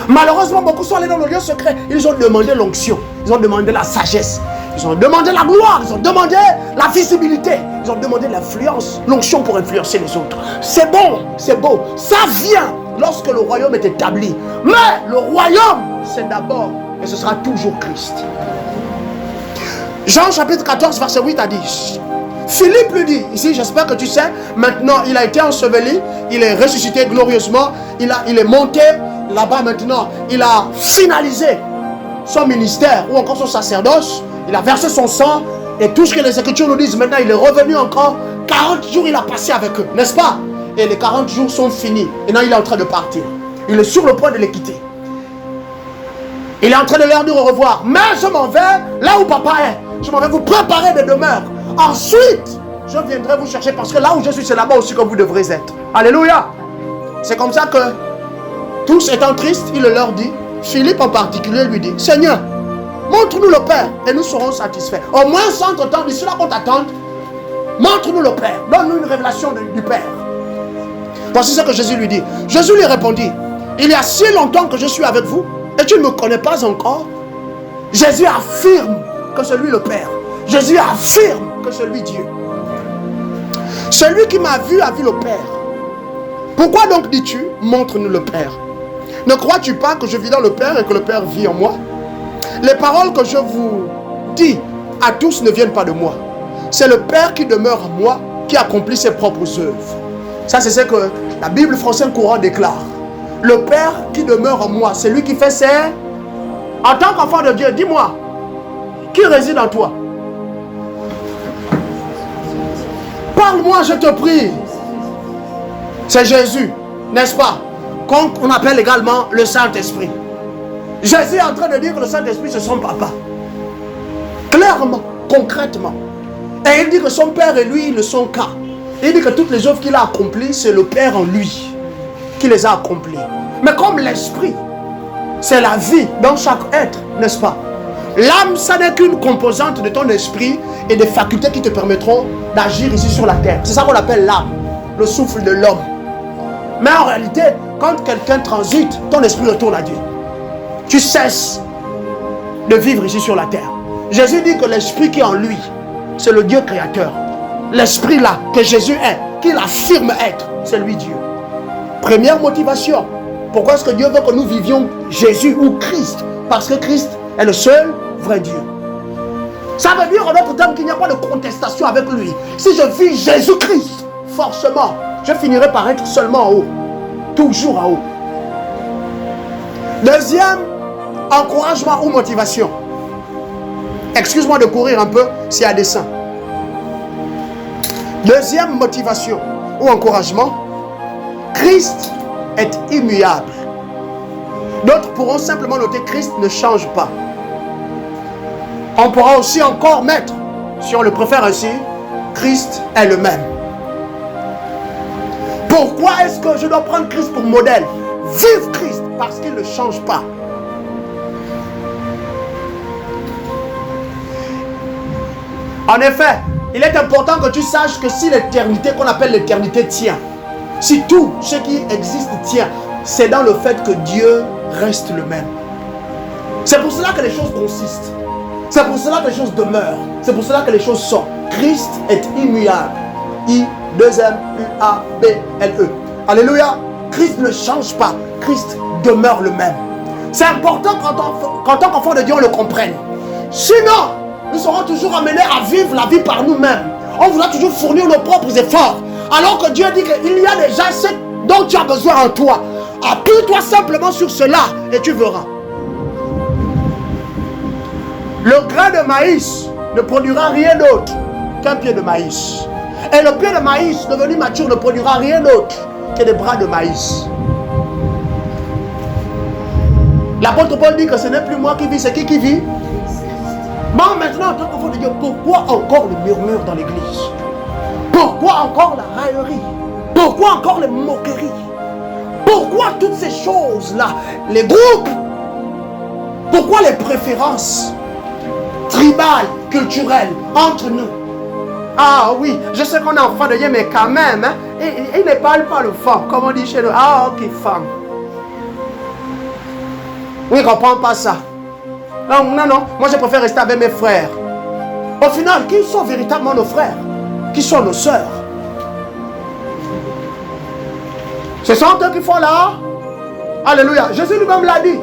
Malheureusement, beaucoup sont allés dans le lieu secret. Ils ont demandé l'onction. Ils ont demandé la sagesse. Ils ont demandé la gloire. Ils ont demandé la visibilité. Ils ont demandé l'influence. L'onction pour influencer les autres. C'est bon, c'est beau. Ça vient lorsque le royaume est établi. Mais le royaume, c'est d'abord et ce sera toujours Christ. Jean chapitre 14, verset 8 à 10. Philippe lui dit, ici j'espère que tu sais, maintenant il a été enseveli, il est ressuscité glorieusement, il est monté là-bas maintenant, il a finalisé son ministère ou encore son sacerdoce, il a versé son sang et tout ce que les Écritures nous disent, maintenant il est revenu encore, 40 jours il a passé avec eux, n'est-ce pas? Et les 40 jours sont finis, et maintenant il est en train de partir, il est sur le point de les quitter. Il est en train de leur dire au revoir, mais je m'en vais là où papa est, je m'en vais vous préparer des demeures. Ensuite, je viendrai vous chercher parce que là où je suis, c'est là-bas aussi que vous devrez être. Alléluia. C'est comme ça que, tous étant tristes, il leur dit, Philippe en particulier lui dit, Seigneur, montre-nous le Père et nous serons satisfaits. Au moins, entre-temps, d'ici là qu'on t'attende, Montre-nous le Père. Donne-nous une révélation du Père. Voici ce que Jésus lui dit. Jésus lui répondit, il y a si longtemps que je suis avec vous et tu ne me connais pas encore. Jésus affirme que c'est lui le Père. Jésus affirme que c'est lui Dieu. Celui qui m'a vu a vu le Père. Pourquoi donc dis-tu, montre-nous le Père? Ne crois-tu pas que je vis dans le Père et que le Père vit en moi? Les paroles que je vous dis à tous ne viennent pas de moi. C'est le Père qui demeure en moi qui accomplit ses propres œuvres. Ça, c'est ce que la Bible française courant déclare. Le Père qui demeure en moi, c'est lui qui fait ses... En tant qu'enfant de Dieu, dis-moi, qui réside en toi? Parle-moi, je te prie. C'est Jésus, n'est-ce pas? Qu'on appelle également le Saint-Esprit. Jésus est en train de dire que le Saint-Esprit, c'est son papa. Clairement, concrètement. Et il dit que son Père et lui ne sont qu'un. Il dit que toutes les œuvres qu'il a accomplies, c'est le Père en lui qui les a accomplies. Mais comme l'Esprit, c'est la vie dans chaque être, n'est-ce pas? L'âme, ça n'est qu'une composante de ton esprit et des facultés qui te permettront d'agir ici sur la terre. C'est ça qu'on appelle l'âme, le souffle de l'homme. Mais en réalité, quand quelqu'un transite, ton esprit retourne à Dieu. Tu cesses de vivre ici sur la terre. Jésus dit que l'esprit qui est en lui, c'est le Dieu créateur. L'esprit là que Jésus est, qu'il affirme être, c'est lui Dieu. Première motivation. Pourquoi est-ce que Dieu veut que nous vivions Jésus ou Christ? Parce que Christ est le seul vrai Dieu. Ça veut dire en d'autres termes qu'il n'y a pas de contestation avec lui. Si je vis Jésus-Christ, forcément, je finirai par être seulement en haut. Toujours en haut. Deuxième encouragement ou motivation. Excuse-moi de courir un peu, c'est à dessein. Deuxième motivation ou encouragement. Christ est immuable. D'autres pourront simplement noter Christ ne change pas. On pourra aussi encore mettre, si on le préfère ainsi, Christ est le même. Pourquoi est-ce que je dois prendre Christ pour modèle? Vive Christ parce qu'il ne change pas. En effet, il est important que tu saches que si l'éternité qu'on appelle l'éternité tient, si tout ce qui existe tient, c'est dans le fait que Dieu reste le même. C'est pour cela que les choses consistent. C'est pour cela que les choses demeurent. C'est pour cela que les choses sont. Christ est immuable. I-2-M-U-A-B-L-E. Alléluia. Christ ne change pas. Christ demeure le même. C'est important qu'en tant qu'enfant de Dieu, on le comprenne. Sinon, nous serons toujours amenés à vivre la vie par nous-mêmes. On voudra toujours fournir nos propres efforts. Alors que Dieu dit qu'il y a déjà ce dont tu as besoin en toi. Appuie-toi simplement sur cela et tu verras. Le grain de maïs ne produira rien d'autre qu'un pied de maïs. Et le pied de maïs devenu mature ne produira rien d'autre que des bras de maïs. L'apôtre Paul dit que ce n'est plus moi qui vis, c'est qui vit? Bon, maintenant, en tant qu'enfant de Dieu, pourquoi encore le murmure dans l'église? Pourquoi encore la raillerie? Pourquoi encore les moqueries? Pourquoi toutes ces choses-là? Les groupes? Pourquoi les préférences tribales, culturelles, entre nous? Ah oui, je sais qu'on est enfant de Dieu, mais quand même, hein, il ne parle pas le femme, comme on dit chez nous. Ah ok, femme. Oui, il ne comprend pas ça. Non, moi je préfère rester avec mes frères. Au final, qui sont véritablement nos frères? Qui sont nos sœurs? Ce sont eux qui font là. Alléluia. Jésus lui-même l'a dit.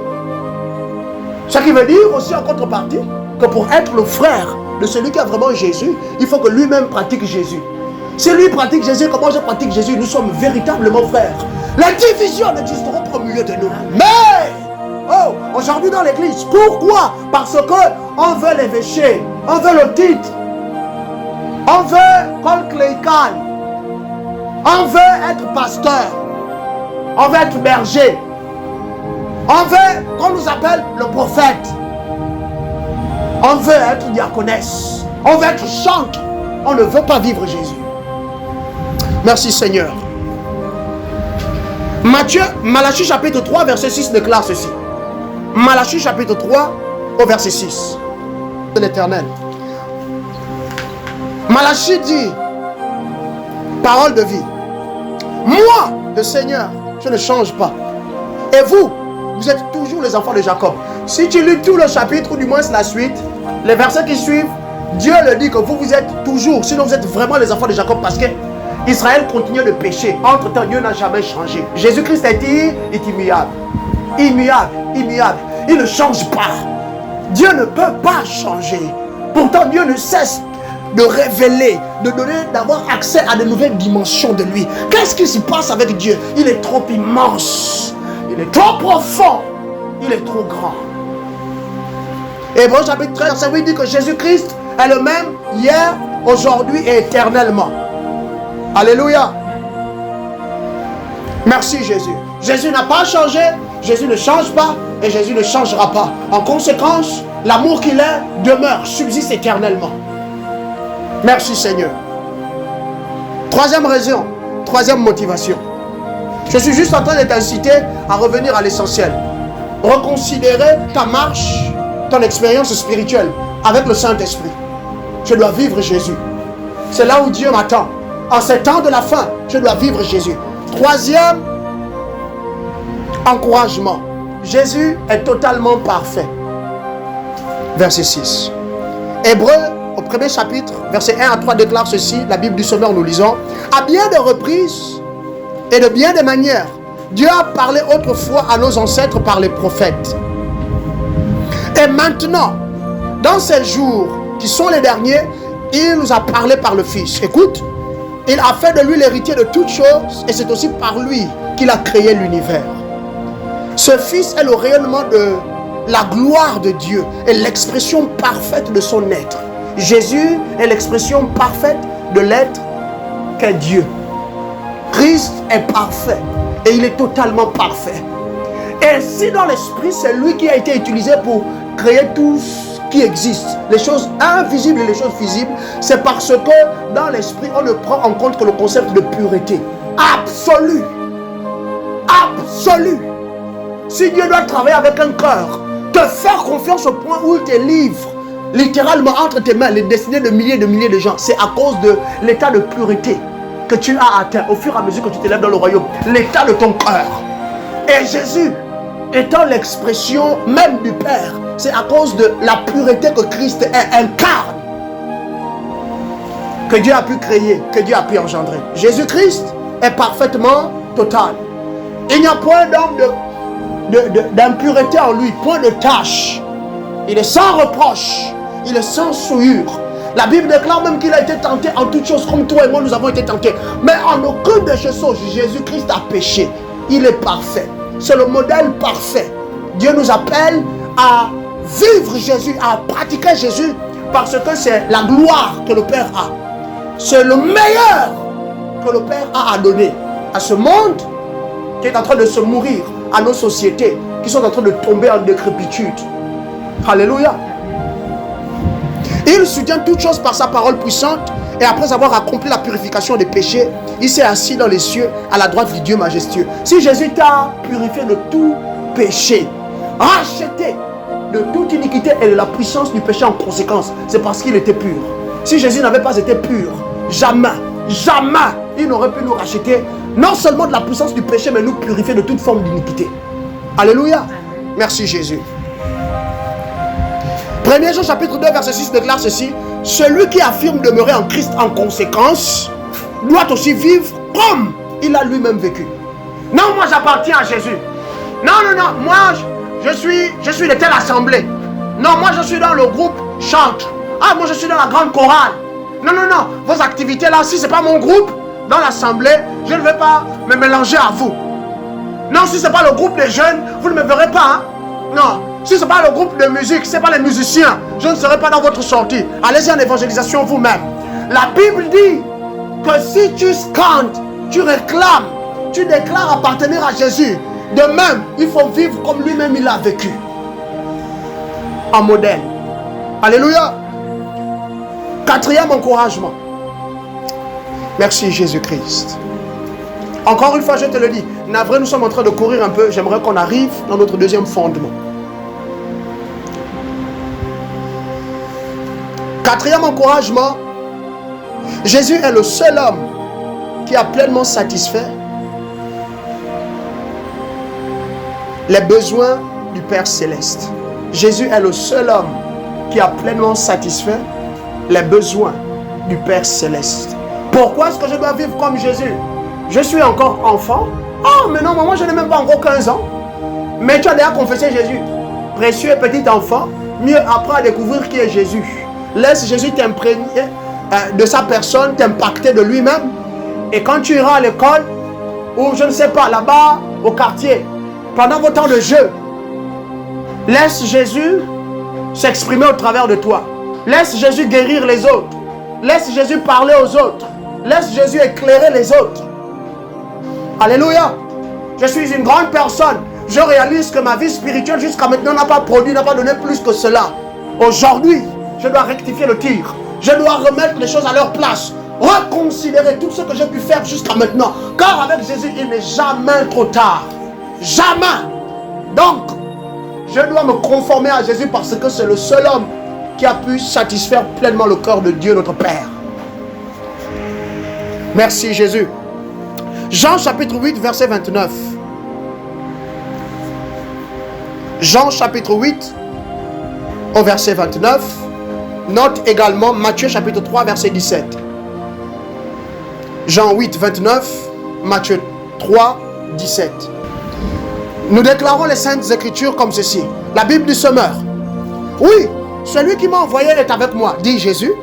Ce qui veut dire aussi en contrepartie que pour être le frère de celui qui a vraiment Jésus, il faut que lui-même pratique Jésus. Si lui pratique Jésus, comment je pratique Jésus? Nous sommes véritablement frères. Les divisions n'existeront pas au milieu de nous. Mais, oh, aujourd'hui dans l'église, pourquoi? Parce qu'on veut l'évêché, on veut le titre, on veut col clérical, on veut être pasteur, on veut être berger, on veut qu'on nous appelle le prophète, on veut être diaconesse, on veut être chante, on ne veut pas vivre Jésus. Merci Seigneur. Malachie chapitre 3 verset 6 déclare ceci. Malachie chapitre 3 au verset 6 de l'Éternel. Malachie dit, Parole de vie. Moi, le Seigneur, je ne change pas. Et vous, vous êtes toujours les enfants de Jacob. Si tu lis tout le chapitre, ou du moins la suite, les versets qui suivent, Dieu le dit que vous, vous êtes toujours, sinon vous êtes vraiment les enfants de Jacob, parce que Israël continue de pécher. Entre-temps, Dieu n'a jamais changé. Jésus-Christ est immuable. Immuable, immuable. Il ne change pas. Dieu ne peut pas changer. Pourtant, Dieu ne cesse de révéler, de donner, d'avoir accès à de nouvelles dimensions de lui. Qu'est-ce qui se passe avec Dieu? Il est trop immense. Il est trop profond. Il est trop grand. Hébreux chapitre 13, verset 8 dit que Jésus-Christ est le même hier, aujourd'hui et éternellement. Alléluia. Merci Jésus. Jésus n'a pas changé, Jésus ne change pas et Jésus ne changera pas. En conséquence, l'amour qu'il est demeure, subsiste éternellement. Merci Seigneur. Troisième raison, troisième motivation. Je suis juste en train de t'inciter à revenir à l'essentiel. Reconsidérer ta marche, ton expérience spirituelle avec le Saint-Esprit. Je dois vivre Jésus. C'est là où Dieu m'attend. En ces temps de la fin, je dois vivre Jésus. Troisième encouragement. Jésus est totalement parfait. Verset 6. Hébreux, au premier chapitre, verset 1 à 3 déclare ceci. La Bible du Sommeur, nous lisons. À bien des reprises et de bien des manières, Dieu a parlé autrefois à nos ancêtres par les prophètes. Et maintenant, dans ces jours qui sont les derniers, il nous a parlé par le Fils. Écoute, il a fait de lui l'héritier de toutes choses et c'est aussi par lui qu'il a créé l'univers. Ce Fils est le rayonnement de la gloire de Dieu et l'expression parfaite de son être. Jésus est l'expression parfaite de l'être qu'est Dieu. Christ est parfait et il est totalement parfait. Et si dans l'esprit, c'est lui qui a été utilisé pour créer tout ce qui existe, les choses invisibles et les choses visibles, c'est parce que dans l'esprit, on ne prend en compte que le concept de pureté absolue. Absolue. Si Dieu doit travailler avec un cœur, te faire confiance au point où il te livre littéralement entre tes mains les destinées de milliers de gens, c'est à cause de l'état de pureté que tu as atteint au fur et à mesure que tu t'élèves dans le royaume, l'état de ton cœur. Et Jésus étant l'expression même du Père, c'est à cause de la pureté que Christ incarne que Dieu a pu créer, que Dieu a pu engendrer. Jésus-Christ est parfaitement total. Il n'y a point d'impureté en lui, point de tâche. Il est sans reproche, il est sans souillure. La Bible déclare même qu'il a été tenté en toutes choses comme toi et moi nous avons été tentés. Mais en aucune de ces choses, Jésus-Christ a péché. Il est parfait. C'est le modèle parfait. Dieu nous appelle à vivre Jésus, à pratiquer Jésus, parce que c'est la gloire que le Père a. C'est le meilleur que le Père a à donner à ce monde qui est en train de se mourir, à nos sociétés qui sont en train de tomber en décrépitude. Alléluia. Il soutient toutes choses par sa parole puissante et après avoir accompli la purification des péchés, il s'est assis dans les cieux à la droite du Dieu majestueux. Si Jésus t'a purifié de tout péché, racheté de toute iniquité et de la puissance du péché en conséquence, c'est parce qu'il était pur. Si Jésus n'avait pas été pur, jamais il n'aurait pu nous racheter, non seulement de la puissance du péché, mais nous purifier de toute forme d'iniquité. Alléluia. Merci Jésus. 1 Jean chapitre 2 verset 6 déclare ceci. Celui qui affirme demeurer en Christ en conséquence doit aussi vivre comme il a lui-même vécu. Non, moi j'appartiens à Jésus. Non, moi je suis de telle assemblée. Non, moi je suis dans le groupe chante. Ah, moi je suis dans la grande chorale. Non, vos activités là, si ce n'est pas mon groupe dans l'assemblée, je ne vais pas me mélanger à vous. Non, si ce n'est pas le groupe des jeunes, vous ne me verrez pas. Hein? Non, si ce n'est pas le groupe de musique, ce n'est pas les musiciens, je ne serai pas dans votre sortie. Allez-y en évangélisation vous-même. La Bible dit que si tu scandes, tu réclames, tu déclares appartenir à Jésus, de même, il faut vivre comme lui-même il a vécu. En modèle. Alléluia. Quatrième encouragement. Merci Jésus-Christ. Encore une fois, je te le dis, navré, nous sommes en train de courir un peu. J'aimerais qu'on arrive dans notre deuxième fondement. Quatrième encouragement. Jésus est le seul homme qui a pleinement satisfait les besoins du Père Céleste. Jésus est le seul homme qui a pleinement satisfait les besoins du Père Céleste. Pourquoi est-ce que je dois vivre comme Jésus? Je suis encore enfant. Oh, mais non, moi je n'ai même pas encore 15 ans. Mais tu as déjà confessé Jésus. Précieux petit enfant, mieux apprends à découvrir qui est Jésus. Laisse Jésus t'imprégner de sa personne, t'impacter de lui-même. Et quand tu iras à l'école, ou je ne sais pas, là-bas, au quartier, pendant vos temps de jeu, laisse Jésus s'exprimer au travers de toi. Laisse Jésus guérir les autres. Laisse Jésus parler aux autres. Laisse Jésus éclairer les autres. Alléluia. Je suis une grande personne. Je réalise que ma vie spirituelle jusqu'à maintenant n'a pas produit, n'a pas donné plus que cela. Aujourd'hui, je dois rectifier le tir. Je dois remettre les choses à leur place. Reconsidérer tout ce que j'ai pu faire jusqu'à maintenant. Car avec Jésus, il n'est jamais trop tard. Jamais. Donc, je dois me conformer à Jésus parce que c'est le seul homme qui a pu satisfaire pleinement le cœur de Dieu notre Père. Merci Jésus. Jean chapitre 8 verset 29. Jean chapitre 8 au verset 29. Note également Matthieu chapitre 3 verset 17. Jean 8 29, Matthieu 3 17. Nous déclarons les Saintes Écritures comme ceci. La Bible du semeur. Oui, celui qui m'a envoyé est avec moi, dit Jésus.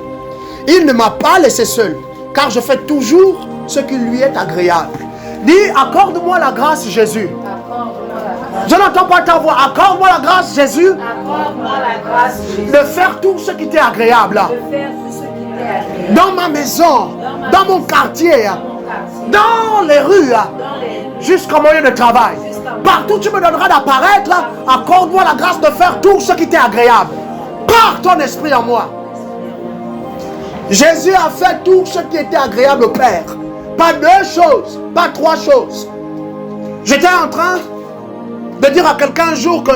Il ne m'a pas laissé seul, car je fais toujours ce qui lui est agréable. Dis, accorde-moi la grâce, Jésus. Je n'entends pas ta voix. Accorde-moi la grâce, Jésus. Accorde-moi la grâce, Jésus. De faire tout ce qui t'est agréable. De faire tout ce qui t'est agréable. Dans ma maison, dans mon quartier, dans les rues, jusqu'au moyen de travail. Partout tu me donneras d'apparaître, accorde-moi la grâce de faire tout ce qui t'est agréable. Par ton esprit en moi. Jésus a fait tout ce qui était agréable au Père. Pas deux choses, pas trois choses. J'étais en train de dire à quelqu'un un jour que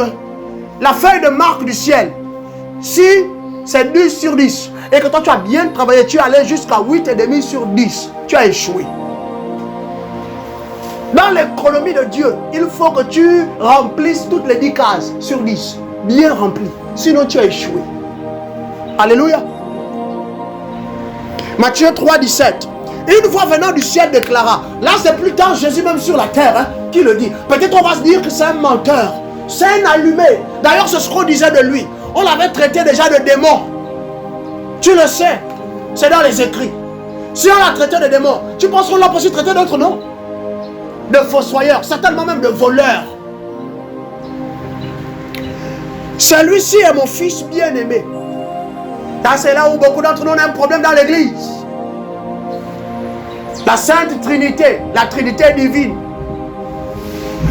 la feuille de marque du ciel, si c'est 10 sur 10, et que toi tu as bien travaillé, tu es allé jusqu'à 8,5 sur 10, tu as échoué. Dans l'économie de Dieu, il faut que tu remplisses toutes les 10 cases sur 10. Bien remplies. Sinon tu as échoué. Alléluia. Matthieu 3, 17. Une voix venant du ciel déclara. Là c'est plus tard Jésus même sur la terre qui le dit. Peut-être on va se dire que c'est un menteur. C'est un allumé. D'ailleurs c'est ce qu'on disait de lui. On l'avait traité déjà de démon. Tu le sais. C'est dans les écrits. Si on l'a traité de démon, tu penses qu'on l'a aussi traité d'autres noms? De fossoyeur, certainement même de voleur. Celui-ci est mon fils bien-aimé. C'est là où beaucoup d'entre nous ont un problème dans l'église. La Sainte Trinité, la Trinité divine.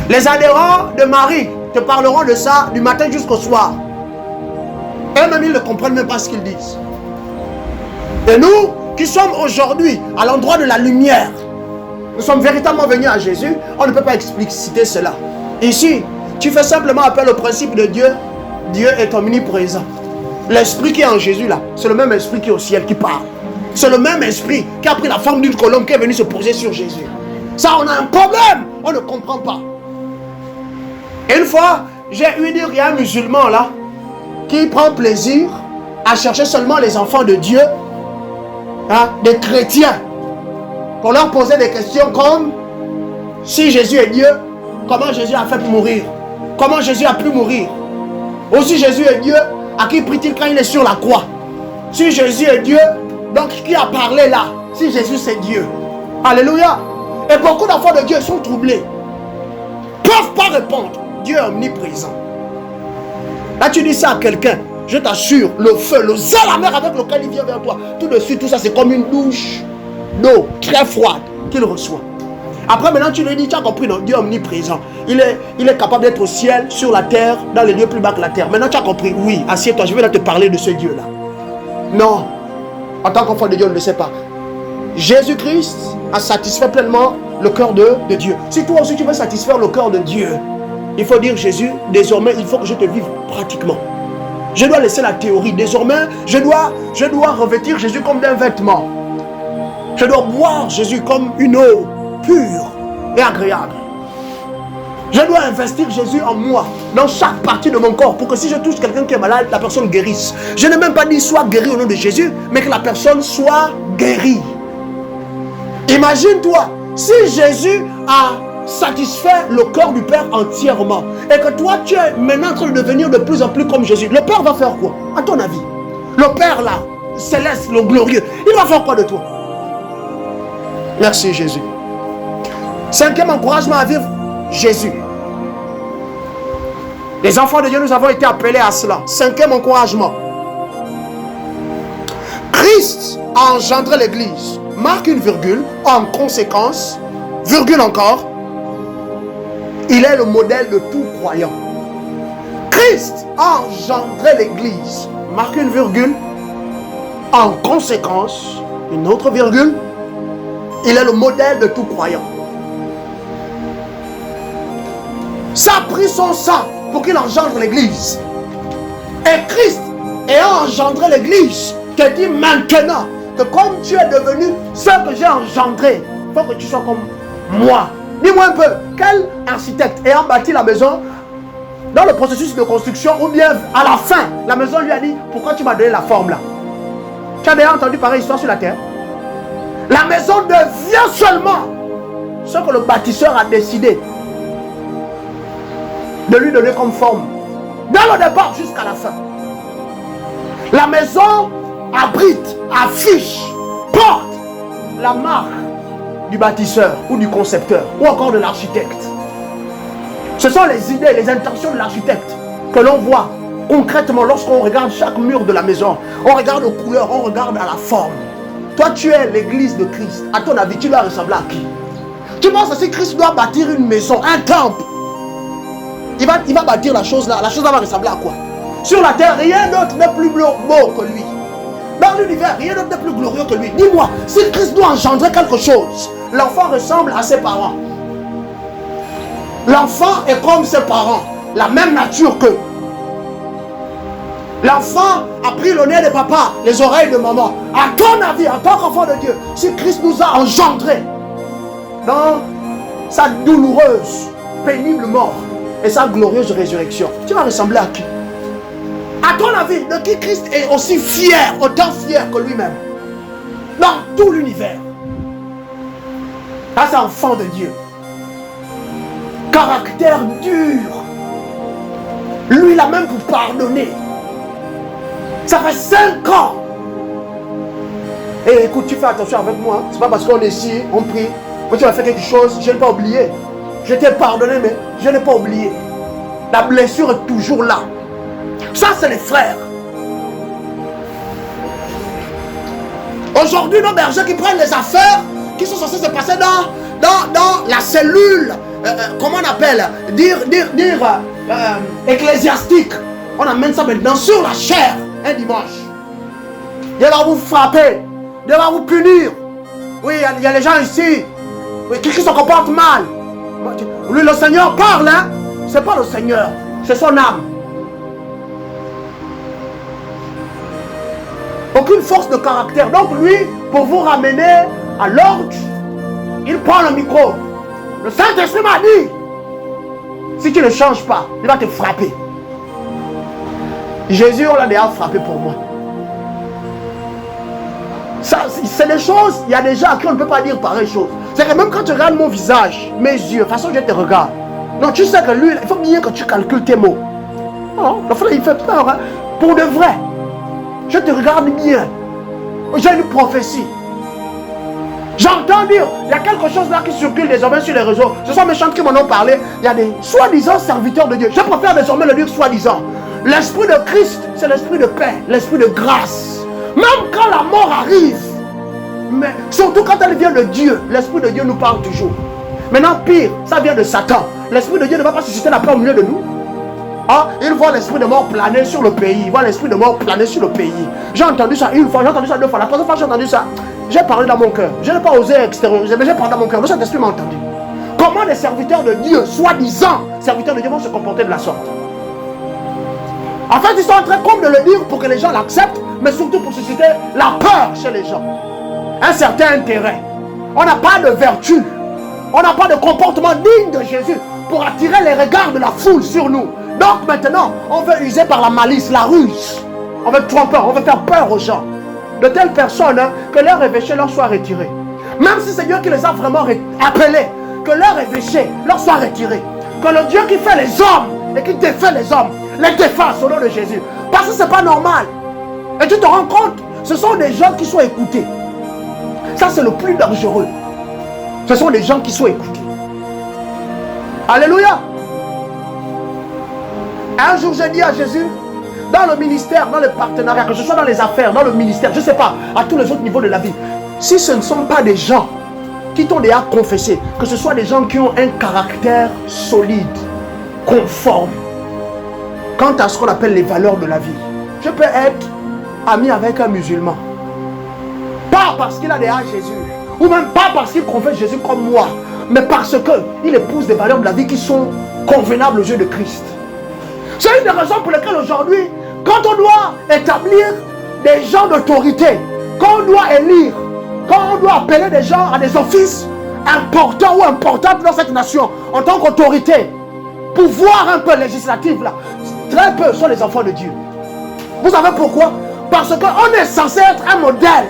Les adhérents de Marie te parleront de ça du matin jusqu'au soir. Eux-mêmes, ils ne comprennent même pas ce qu'ils disent. Et nous, qui sommes aujourd'hui à l'endroit de la lumière, nous sommes véritablement venus à Jésus, on ne peut pas expliciter cela. Ici, tu fais simplement appel au principe de Dieu. Dieu est omniprésent. L'esprit qui est en Jésus là, c'est le même esprit qui est au ciel qui parle. C'est le même esprit qui a pris la forme d'une colombe qui est venu se poser sur Jésus. Ça, on a un problème. On ne comprend pas. Et une fois, j'ai eu dire, il y a un musulman là, qui prend plaisir à chercher seulement les enfants de Dieu, des chrétiens, pour leur poser des questions comme, si Jésus est Dieu, comment Jésus a fait pour mourir? Comment Jésus a pu mourir? Ou si Jésus est Dieu, à qui prie-t-il quand il est sur la croix? Si Jésus est Dieu, donc qui a parlé là? Si Jésus c'est Dieu. Alléluia. Et beaucoup d'enfants de Dieu sont troublés. Ne peuvent pas répondre. Dieu est omniprésent. Là tu dis ça à quelqu'un, je t'assure, le feu, le zèle amer avec lequel il vient vers toi, tout de suite tout ça c'est comme une douche d'eau très froide qu'il reçoit. Après maintenant tu lui dis, tu as compris, non, Dieu est omniprésent. Il est capable d'être au ciel, sur la terre, dans les lieux plus bas que la terre. Maintenant tu as compris, oui, assieds-toi, je vais là te parler de ce Dieu là. Non, en tant qu'enfant de Dieu on ne le sait pas. Jésus-Christ a satisfait pleinement le cœur de Dieu. Si toi aussi tu veux satisfaire le cœur de Dieu, il faut dire Jésus, désormais il faut que je te vive pratiquement. Je dois laisser la théorie. Désormais, je dois revêtir Jésus comme d'un vêtement. Je dois boire Jésus comme une eau pure et agréable. Je dois investir Jésus en moi, dans chaque partie de mon corps, pour que si je touche quelqu'un qui est malade, la personne guérisse. Je n'ai même pas dit soit guéri au nom de Jésus, mais que la personne soit guérie. Imagine-toi, si Jésus a satisfait le cœur du Père entièrement, et que toi tu es maintenant en train de devenir de plus en plus comme Jésus, le Père va faire quoi, à ton avis? Le Père là, céleste, le glorieux, il va faire quoi de toi? Merci Jésus. 5e encouragement à vivre, Jésus. Les enfants de Dieu, nous avons été appelés à cela. 5e encouragement. Christ a engendré l'Église. Marque une virgule. En conséquence, virgule encore, il est le modèle de tout croyant. Christ a engendré l'Église. Marque une virgule. En conséquence, une autre virgule, il est le modèle de tout croyant. Ça a pris son sang pour qu'il engendre l'Église. Et Christ ayant engendré l'Église, te dit maintenant que comme tu es devenu ce que j'ai engendré, il faut que tu sois comme moi. Dis-moi un peu, quel architecte ayant bâti la maison, dans le processus de construction, ou bien à la fin, la maison lui a dit, pourquoi tu m'as donné la forme là? Tu as déjà entendu pareille histoire sur la terre? La maison devient seulement ce que le bâtisseur a décidé de lui donner comme forme, dans le départ jusqu'à la fin. La maison abrite, affiche, porte la marque du bâtisseur ou du concepteur ou encore de l'architecte. Ce sont les idées, les intentions de l'architecte que l'on voit concrètement lorsqu'on regarde chaque mur de la maison. On regarde aux couleurs, on regarde à la forme. Toi, tu es l'église de Christ. À ton avis, tu dois ressembler à qui? Tu penses que si Christ doit bâtir une maison, un temple, il va bâtir la chose là va ressembler à quoi? Sur la terre, rien d'autre n'est plus beau que lui. Dans l'univers, rien d'autre n'est plus glorieux que lui. Dis-moi, si Christ doit engendrer quelque chose, l'enfant ressemble à ses parents. L'enfant est comme ses parents, la même nature qu'eux. L'enfant a pris le nez de papa, les oreilles de maman. À ton avis, en tant qu'enfant de Dieu, si Christ nous a engendrés dans sa douloureuse, pénible mort et sa glorieuse résurrection, tu vas ressembler à qui? À ton avis, de qui Christ est aussi fier, autant fier que lui-même dans tout l'univers? Ça, c'est enfant de Dieu. Caractère dur. Lui, il a même pour pardonner. Ça fait 5 ans. Et écoute, tu fais attention avec moi. C'est pas parce qu'on est ici, on prie. Quand tu vas faire quelque chose, je n'ai pas oublié. Je t'ai pardonné, mais je n'ai pas oublié. La blessure est toujours là. Ça, c'est les frères. Aujourd'hui, nos bergers qui prennent les affaires qui sont censées se passer dans la cellule, comment on appelle, ecclésiastique. On amène ça maintenant sur la chair, un dimanche. Dieu va vous frapper, Dieu va vous punir. Oui, il y a les gens ici qui se comportent mal. Lui, le Seigneur parle, hein. C'est pas le Seigneur, c'est son âme. Aucune force de caractère. Donc lui, pour vous ramener à l'ordre, il prend le micro. Le Saint-Esprit m'a dit, si tu ne changes pas, il va te frapper. Jésus, on l'a déjà frappé pour moi. C'est des choses, il y a des gens à qui on ne peut pas dire pareille chose. C'est que même quand tu regardes mon visage, mes yeux, de toute façon je te regarde. Non, tu sais que lui, il faut bien que tu calcules tes mots. Non, le frère, il fait peur, hein? Pour de vrai. Je te regarde bien. J'ai une prophétie. J'entends dire, il y a quelque chose là qui circule désormais sur les réseaux. Ce sont mes chants qui m'en ont parlé. Il y a des soi-disant serviteurs de Dieu. Je préfère désormais le dire soi-disant. L'esprit de Christ, c'est l'esprit de paix, l'esprit de grâce. Même quand la mort arrive, mais surtout quand elle vient de Dieu, l'esprit de Dieu nous parle toujours. Maintenant, pire, ça vient de Satan. L'esprit de Dieu ne va pas susciter la paix au milieu de nous. Ah, il voit l'esprit de mort planer sur le pays. Il voit l'esprit de mort planer sur le pays. J'ai entendu ça une fois, j'ai entendu ça 2 fois. La 3e fois, j'ai entendu ça. J'ai parlé dans mon cœur. Je n'ai pas osé extérioriser, mais j'ai parlé dans mon cœur. Le Saint-Esprit m'a entendu. Comment les serviteurs de Dieu, soi-disant serviteurs de Dieu, vont se comporter de la sorte? En fait, ils sont en train comme de le dire pour que les gens l'acceptent, mais surtout pour susciter la peur chez les gens. un certain intérêt. On n'a pas de vertu. On n'a pas de comportement digne de Jésus pour attirer les regards de la foule sur nous. Donc maintenant, on veut user par la malice, la ruse. On veut tromper, on veut faire peur aux gens. De telles personnes, que leur évêché leur soit retiré. Même si c'est Dieu qui les a vraiment appelés, que leur évêché leur soit retiré. Que le Dieu qui fait les hommes et qui défait les hommes, les défasse au nom de Jésus. Parce que ce n'est pas normal. Et tu te rends compte, ce sont des gens qui sont écoutés. Ça, c'est le plus dangereux. Ce sont des gens qui sont écoutés. Alléluia. Un jour, j'ai dit à Jésus, dans le ministère, dans le partenariat, que ce soit dans les affaires, dans le ministère, je ne sais pas, à tous les autres niveaux de la vie, si ce ne sont pas des gens qui t'ont déjà confessé, que ce soit des gens qui ont un caractère solide, conforme, quant à ce qu'on appelle les valeurs de la vie, je peux être ami avec un musulman. Pas parce qu'il a déjà Jésus, ou même pas parce qu'il confesse Jésus comme moi, mais parce qu'il épouse des valeurs de la vie qui sont convenables aux yeux de Christ. C'est une des raisons pour lesquelles aujourd'hui, quand on doit établir des gens d'autorité, quand on doit élire, quand on doit appeler des gens à des offices importants ou importantes dans cette nation, en tant qu'autorité, pouvoir un peu législatif, là, très peu sont les enfants de Dieu. Vous savez pourquoi? Parce qu'on est censé être un modèle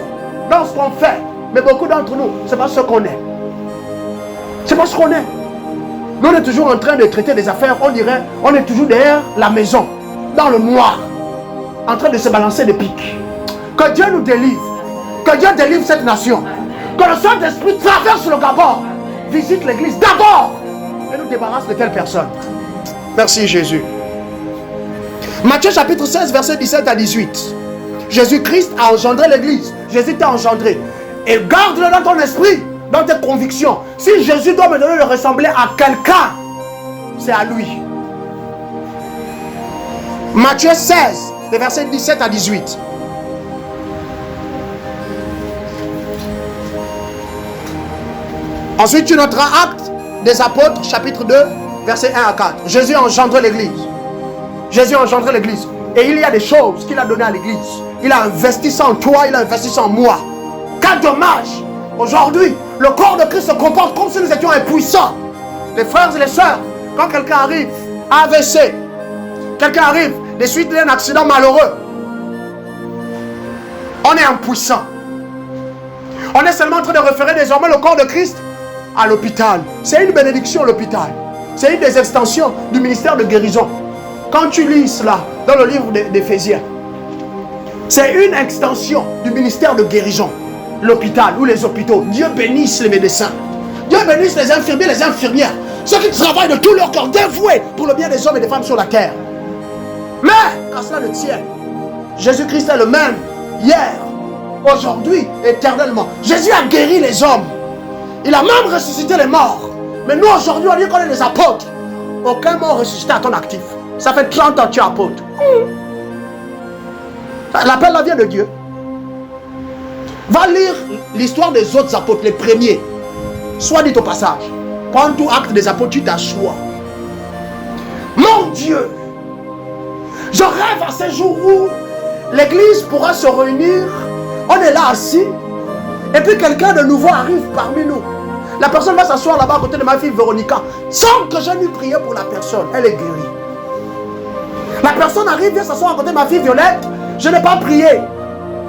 dans ce qu'on fait. Mais beaucoup d'entre nous, ce n'est pas ce qu'on est. C'est pas ce qu'on est. Nous, on est toujours en train de traiter des affaires, on dirait, on est toujours derrière la maison, dans le noir, en train de se balancer des pics. Que Dieu nous délivre. Que Dieu délivre cette nation. Que le Saint-Esprit traverse le Gabon, visite l'église d'abord et nous débarrasse de telles personnes. Merci Jésus. Matthieu chapitre 16, verset 17 à 18. Jésus-Christ a engendré l'église. Jésus t'a engendré. Et garde-le dans ton esprit, dans tes convictions. Si Jésus doit me donner de ressembler à quelqu'un, c'est à lui. Matthieu 16, les versets 17 à 18. Ensuite, tu noteras Actes des Apôtres, chapitre 2, versets 1 à 4. Jésus a engendré l'église. Jésus a engendré l'église. Et il y a des choses qu'il a données à l'église. Il a investi ça en toi, il a investi ça en moi. Quel dommage! Aujourd'hui, le corps de Christ se comporte comme si nous étions impuissants. Les frères et les sœurs, quand quelqu'un arrive, AVC, quelqu'un arrive des suites d'un accident malheureux, on est impuissant. On est seulement en train de référer désormais le corps de Christ à l'hôpital. C'est une bénédiction, l'hôpital. C'est une des extensions du ministère de guérison. Quand tu lis cela dans le livre d'Éphésiens, c'est une extension du ministère de guérison. L'hôpital ou les hôpitaux. Dieu bénisse les médecins. Dieu bénisse les infirmiers, les infirmières. Ceux qui travaillent de tout leur cœur, dévoués pour le bien des hommes et des femmes sur la terre. Mais, qu'à cela ne tienne, Jésus-Christ est le même hier, aujourd'hui, éternellement. Jésus a guéri les hommes. Il a même ressuscité les morts. Mais nous aujourd'hui, on dit qu'on est des apôtres. Aucun mort ressuscité à ton actif. Ça fait 30 ans que tu es apôtre. L'appel là vient de Dieu. Va lire l'histoire des autres apôtres, les premiers. Soit dit au passage. Prends tout acte des apôtres, tu t'assois. Mon Dieu, je rêve à ces jours où l'église pourra se réunir. On est là assis. Et puis quelqu'un de nouveau arrive parmi nous. La personne va s'asseoir là-bas à côté de ma fille Véronica. Sans que je lui prie pour la personne. Elle est guérie. La personne arrive, vient s'asseoir à côté de ma fille Violette. Je n'ai pas prié.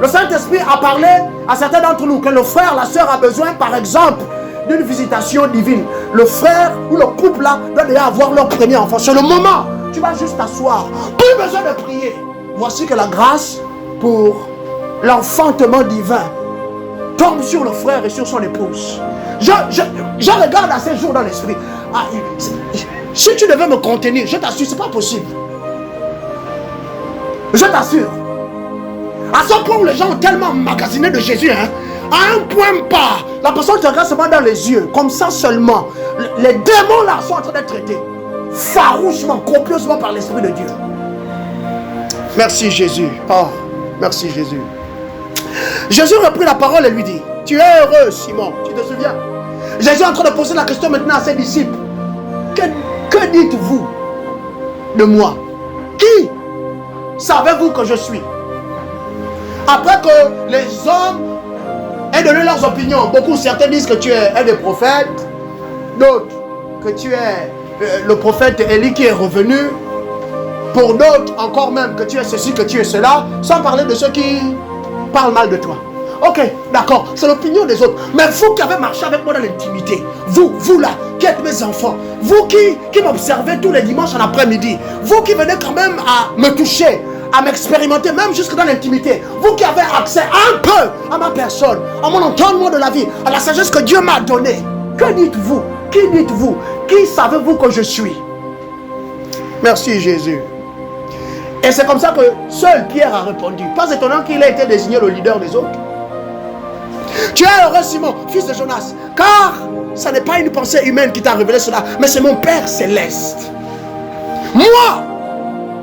Le Saint-Esprit a parlé à certains d'entre nous que le frère, la soeur a besoin, par exemple, d'une visitation divine. Le frère ou le couple là doit déjà avoir leur premier enfant. C'est le moment. Tu vas juste t'asseoir. Plus besoin de prier. Voici que la grâce pour l'enfantement divin tombe sur le frère et sur son épouse. Je regarde à ces jours dans l'esprit. Ah, si tu devais me contenir, je t'assure, c'est pas possible. Je t'assure. À ce point où les gens ont tellement magasiné de Jésus, hein, à un point pas, la personne te regarde seulement dans les yeux, comme ça seulement. Les démons là sont en train d'être traités farouchement, copieusement par l'Esprit de Dieu. Merci Jésus. Oh, merci Jésus. Jésus reprit la parole et lui dit: tu es heureux, Simon, tu te souviens? Jésus est en train de poser la question maintenant à ses disciples. Que dites-vous de moi? Qui savez-vous que je suis? Après que les hommes et donner leurs opinions. Beaucoup, certains disent que tu es un des prophètes, d'autres que tu es le prophète Élie qui est revenu, pour d'autres encore même que tu es ceci, que tu es cela, sans parler de ceux qui parlent mal de toi. Ok, d'accord, c'est l'opinion des autres. Mais vous qui avez marché avec moi dans l'intimité, vous là, qui êtes mes enfants, vous qui m'observez tous les dimanches en après-midi, vous qui venez quand même à me toucher, à m'expérimenter, même jusque dans l'intimité, vous qui avez accès un peu à ma personne, à mon entendement de la vie, à la sagesse que Dieu m'a donnée, que dites-vous? Qui dites-vous? Qui savez-vous que je suis? Merci Jésus. Et c'est comme ça que seul Pierre a répondu. Pas étonnant qu'il ait été désigné le leader des autres. Tu es heureux Simon, fils de Jonas, car ce n'est pas une pensée humaine qui t'a révélé cela, mais c'est mon Père céleste. Moi,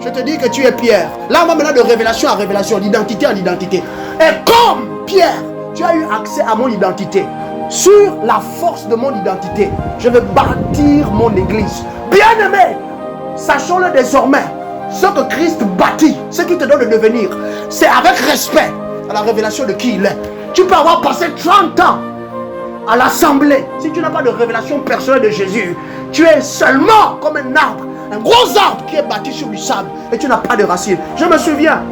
je te dis que tu es Pierre. Là, on va maintenant de révélation à révélation, d'identité en identité. Et comme Pierre, tu as eu accès à mon identité. Sur la force de mon identité, je vais bâtir mon église. Bien-aimé, sachons-le désormais, ce que Christ bâtit, ce qui te donne de devenir, c'est avec respect à la révélation de qui il est. Tu peux avoir passé 30 ans à l'assemblée. Si tu n'as pas de révélation personnelle de Jésus, tu es seulement comme un arbre, un gros arbre qui est bâti sur du sable et tu n'as pas de racines. Je me souviens,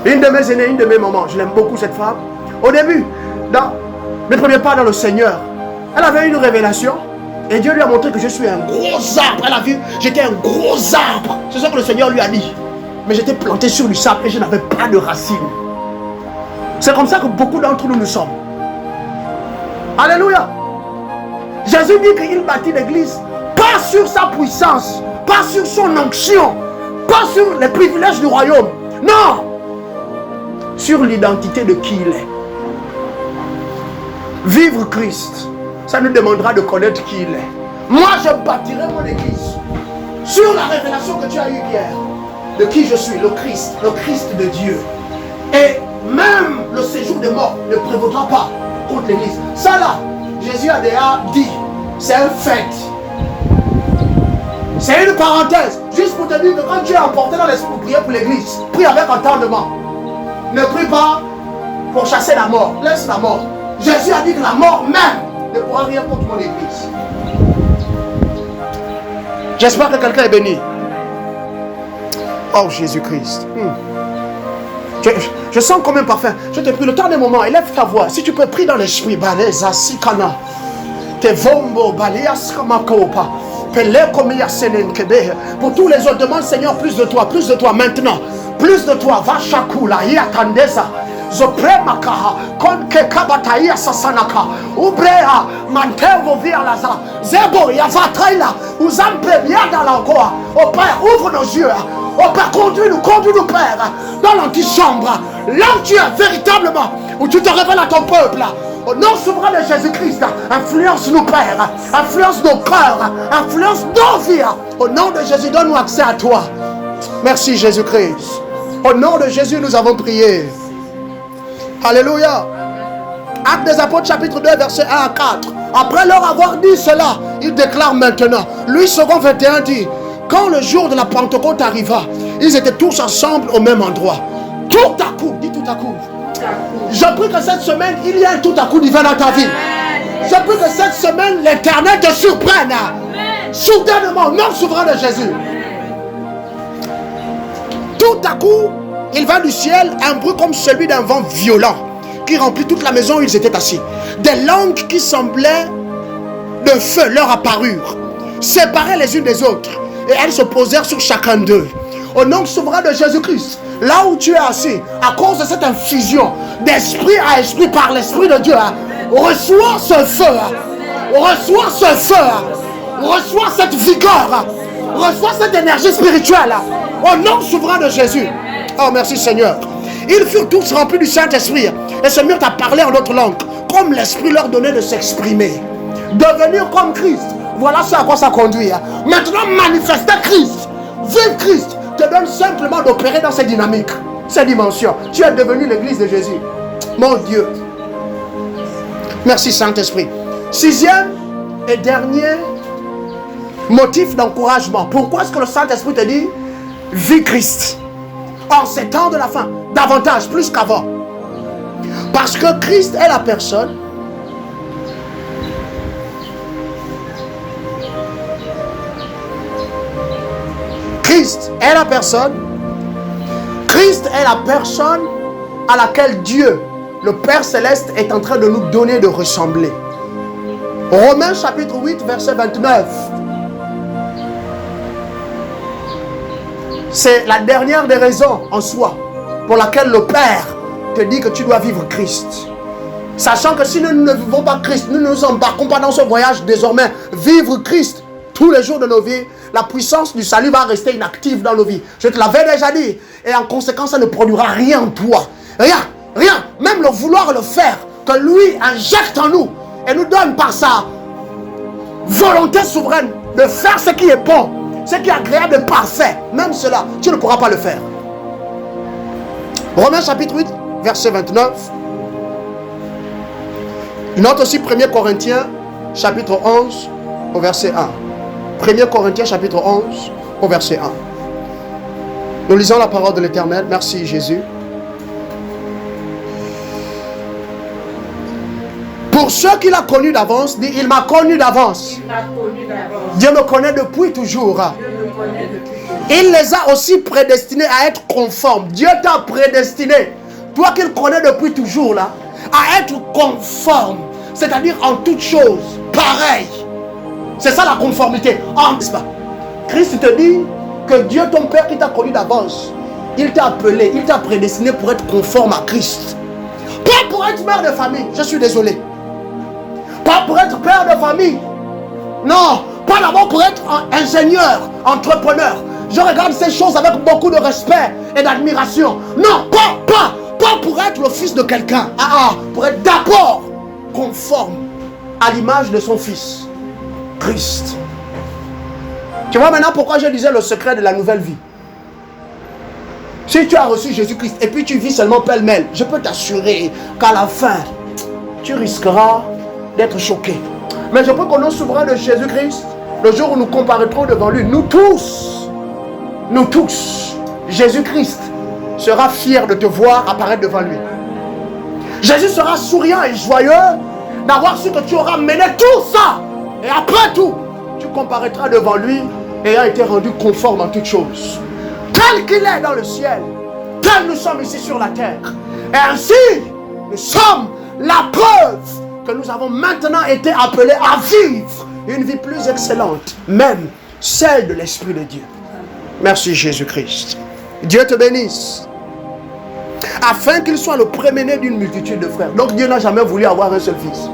une de mes aînées, une de mes mamans, je l'aime beaucoup cette femme. Au début, dans mes premiers pas dans le Seigneur, elle avait une révélation et Dieu lui a montré que je suis un gros arbre. Elle a vu, j'étais un gros arbre. C'est ça que le Seigneur lui a dit. Mais j'étais planté sur du sable et je n'avais pas de racines. C'est comme ça que beaucoup d'entre nous sommes. Alléluia. Jésus dit qu'il bâtit l'église pas sur sa puissance, pas sur son onction, pas sur les privilèges du royaume. Non. Sur l'identité de qui il est. Vivre Christ, ça nous demandera de connaître qui il est. Moi, je bâtirai mon église sur la révélation que tu as eue hier, de qui je suis, le Christ de Dieu. Et même le séjour des morts ne prévaudra pas contre l'église. Ça là, Jésus a déjà dit, c'est un fait. C'est une parenthèse, juste pour te dire que quand tu es emporté dans l'esprit pour prier pour l'église, prie avec entendement. Ne prie pas pour chasser la mort, laisse la mort. Jésus a dit que la mort même ne pourra rien contre mon église. J'espère que quelqu'un est béni. Oh Jésus-Christ. Je sens comme un parfum. Je te prie, le temps des moments, élève ta voix. Si tu peux, prie dans l'esprit. Baleza sikana. Te vombo balias kamakopa. Pour tous les autres, demande Seigneur plus de toi maintenant. Plus de toi, va chakula, yatandeza. Zopremaka, konke kabataia sasanaka, ubrea, mantevo via laza, zebo, yavataila, uzampe biada la goa. Oh Père, ouvre nos yeux. Oh Père, conduis-nous, Père, dans l'antichambre, là où tu es véritablement, où tu te révèles à ton peuple. Au nom souverain de Jésus-Christ, influence-nous, Père, influence nos cœurs, influence nos vies. Au nom de Jésus, donne-nous accès à toi. Merci Jésus-Christ. Au nom de Jésus, nous avons prié. Alléluia. Actes des Apôtres, chapitre 2, versets 1 à 4. Après leur avoir dit cela, il déclare maintenant. Lui, second 21 dit, quand le jour de la Pentecôte arriva, ils étaient tous ensemble au même endroit. Tout à coup, dis tout à coup. Je prie que cette semaine, il y a un tout à coup divin dans ta vie. Je prie que cette semaine, l'Éternel te surprenne. Soudainement, au nom souverain de Jésus. Tout à coup, il vint du ciel un bruit comme celui d'un vent violent qui remplit toute la maison où ils étaient assis. Des langues qui semblaient de feu leur apparurent, séparées les unes des autres, et elles se posèrent sur chacun d'eux. Au nom souverain de Jésus-Christ, là où tu es assis, à cause de cette infusion d'esprit à esprit par l'Esprit de Dieu, reçois ce feu, reçois ce feu, reçois cette vigueur, reçois cette énergie spirituelle. Au nom souverain de Jésus. Oh merci Seigneur. Ils furent tous remplis du Saint-Esprit et se mirent à parler en d'autres langues, comme l'Esprit leur donnait de s'exprimer. Devenir comme Christ, voilà ce à quoi ça conduit. Maintenant manifester Christ, vivre Christ, te donne simplement d'opérer dans cette dynamique, cette dimension. Tu es devenu l'église de Jésus. Mon Dieu. Merci Saint-Esprit. Sixième et dernier motif d'encouragement. Pourquoi est-ce que le Saint-Esprit te dit vis Christ en ces temps de la fin, davantage, plus qu'avant? Parce que Christ est la personne. Christ est la personne. Christ est la personne à laquelle Dieu, le Père Céleste, est en train de nous donner de ressembler. Romains chapitre 8, verset 29. C'est la dernière des raisons en soi pour laquelle le Père te dit que tu dois vivre Christ. Sachant que si nous ne vivons pas Christ, nous ne nous embarquons pas dans ce voyage désormais. Vivre Christ tous les jours de nos vies, la puissance du salut va rester inactive dans nos vies. Je te l'avais déjà dit. Et en conséquence, ça ne produira rien en toi. Rien, rien. Même le vouloir le faire, que lui injecte en nous et nous donne par sa volonté souveraine de faire ce qui est bon, ce qui est agréable et parfait. Même cela, tu ne pourras pas le faire. Romains chapitre 8, verset 29. Note aussi 1 Corinthiens chapitre 11 au verset 1. 1 Corinthiens chapitre 11 au verset 1. Nous lisons la parole de l'Éternel. Merci Jésus. Pour ceux qu'il a connus d'avance, dit, il m'a connu d'avance. Dieu me connaît depuis toujours. Il les a aussi prédestinés à être conformes. Dieu t'a prédestiné, toi qu'il connaît depuis toujours là, à être conforme. C'est-à-dire en toutes choses, pareil. C'est ça la conformité. Christ te dit que Dieu, ton Père qui t'a connu d'avance, il t'a appelé, il t'a prédestiné pour être conforme à Christ. Pas pour être mère de famille, je suis désolé. Pas pour être père de famille. Non, pas d'abord pour être ingénieur, entrepreneur. Je regarde ces choses avec beaucoup de respect et d'admiration. Non, pas pour être le fils de quelqu'un. Pour être d'abord conforme à l'image de son fils, Christ. Tu vois maintenant pourquoi je disais le secret de la nouvelle vie. Si tu as reçu Jésus-Christ et puis tu vis seulement pêle-mêle, je peux t'assurer qu'à la fin, tu risqueras d'être choqué. Mais je peux qu'au nom souverain de Jésus-Christ, le jour où nous comparaîtrons devant lui, nous tous, Jésus-Christ sera fier de te voir apparaître devant lui. Jésus sera souriant et joyeux d'avoir su que tu auras mené tout ça. Et après tout, tu comparaîtras devant lui ayant été rendu conforme en toutes choses. Tel qu'il est dans le ciel, tel nous sommes ici sur la terre. Et ainsi, nous sommes la preuve que nous avons maintenant été appelés à vivre une vie plus excellente, même celle de l'Esprit de Dieu. Merci Jésus-Christ. Dieu te bénisse. Afin qu'il soit le premier-né d'une multitude de frères. Donc Dieu n'a jamais voulu avoir un seul fils.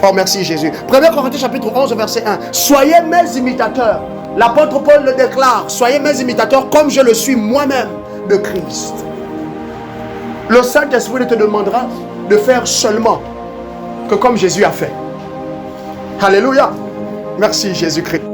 Oh merci Jésus. 1 Corinthiens chapitre 11 verset 1. Soyez mes imitateurs. L'apôtre Paul le déclare. Soyez mes imitateurs comme je le suis moi-même de Christ. Le Saint-Esprit te demandera de faire seulement que comme Jésus a fait. Alléluia. Merci Jésus-Christ.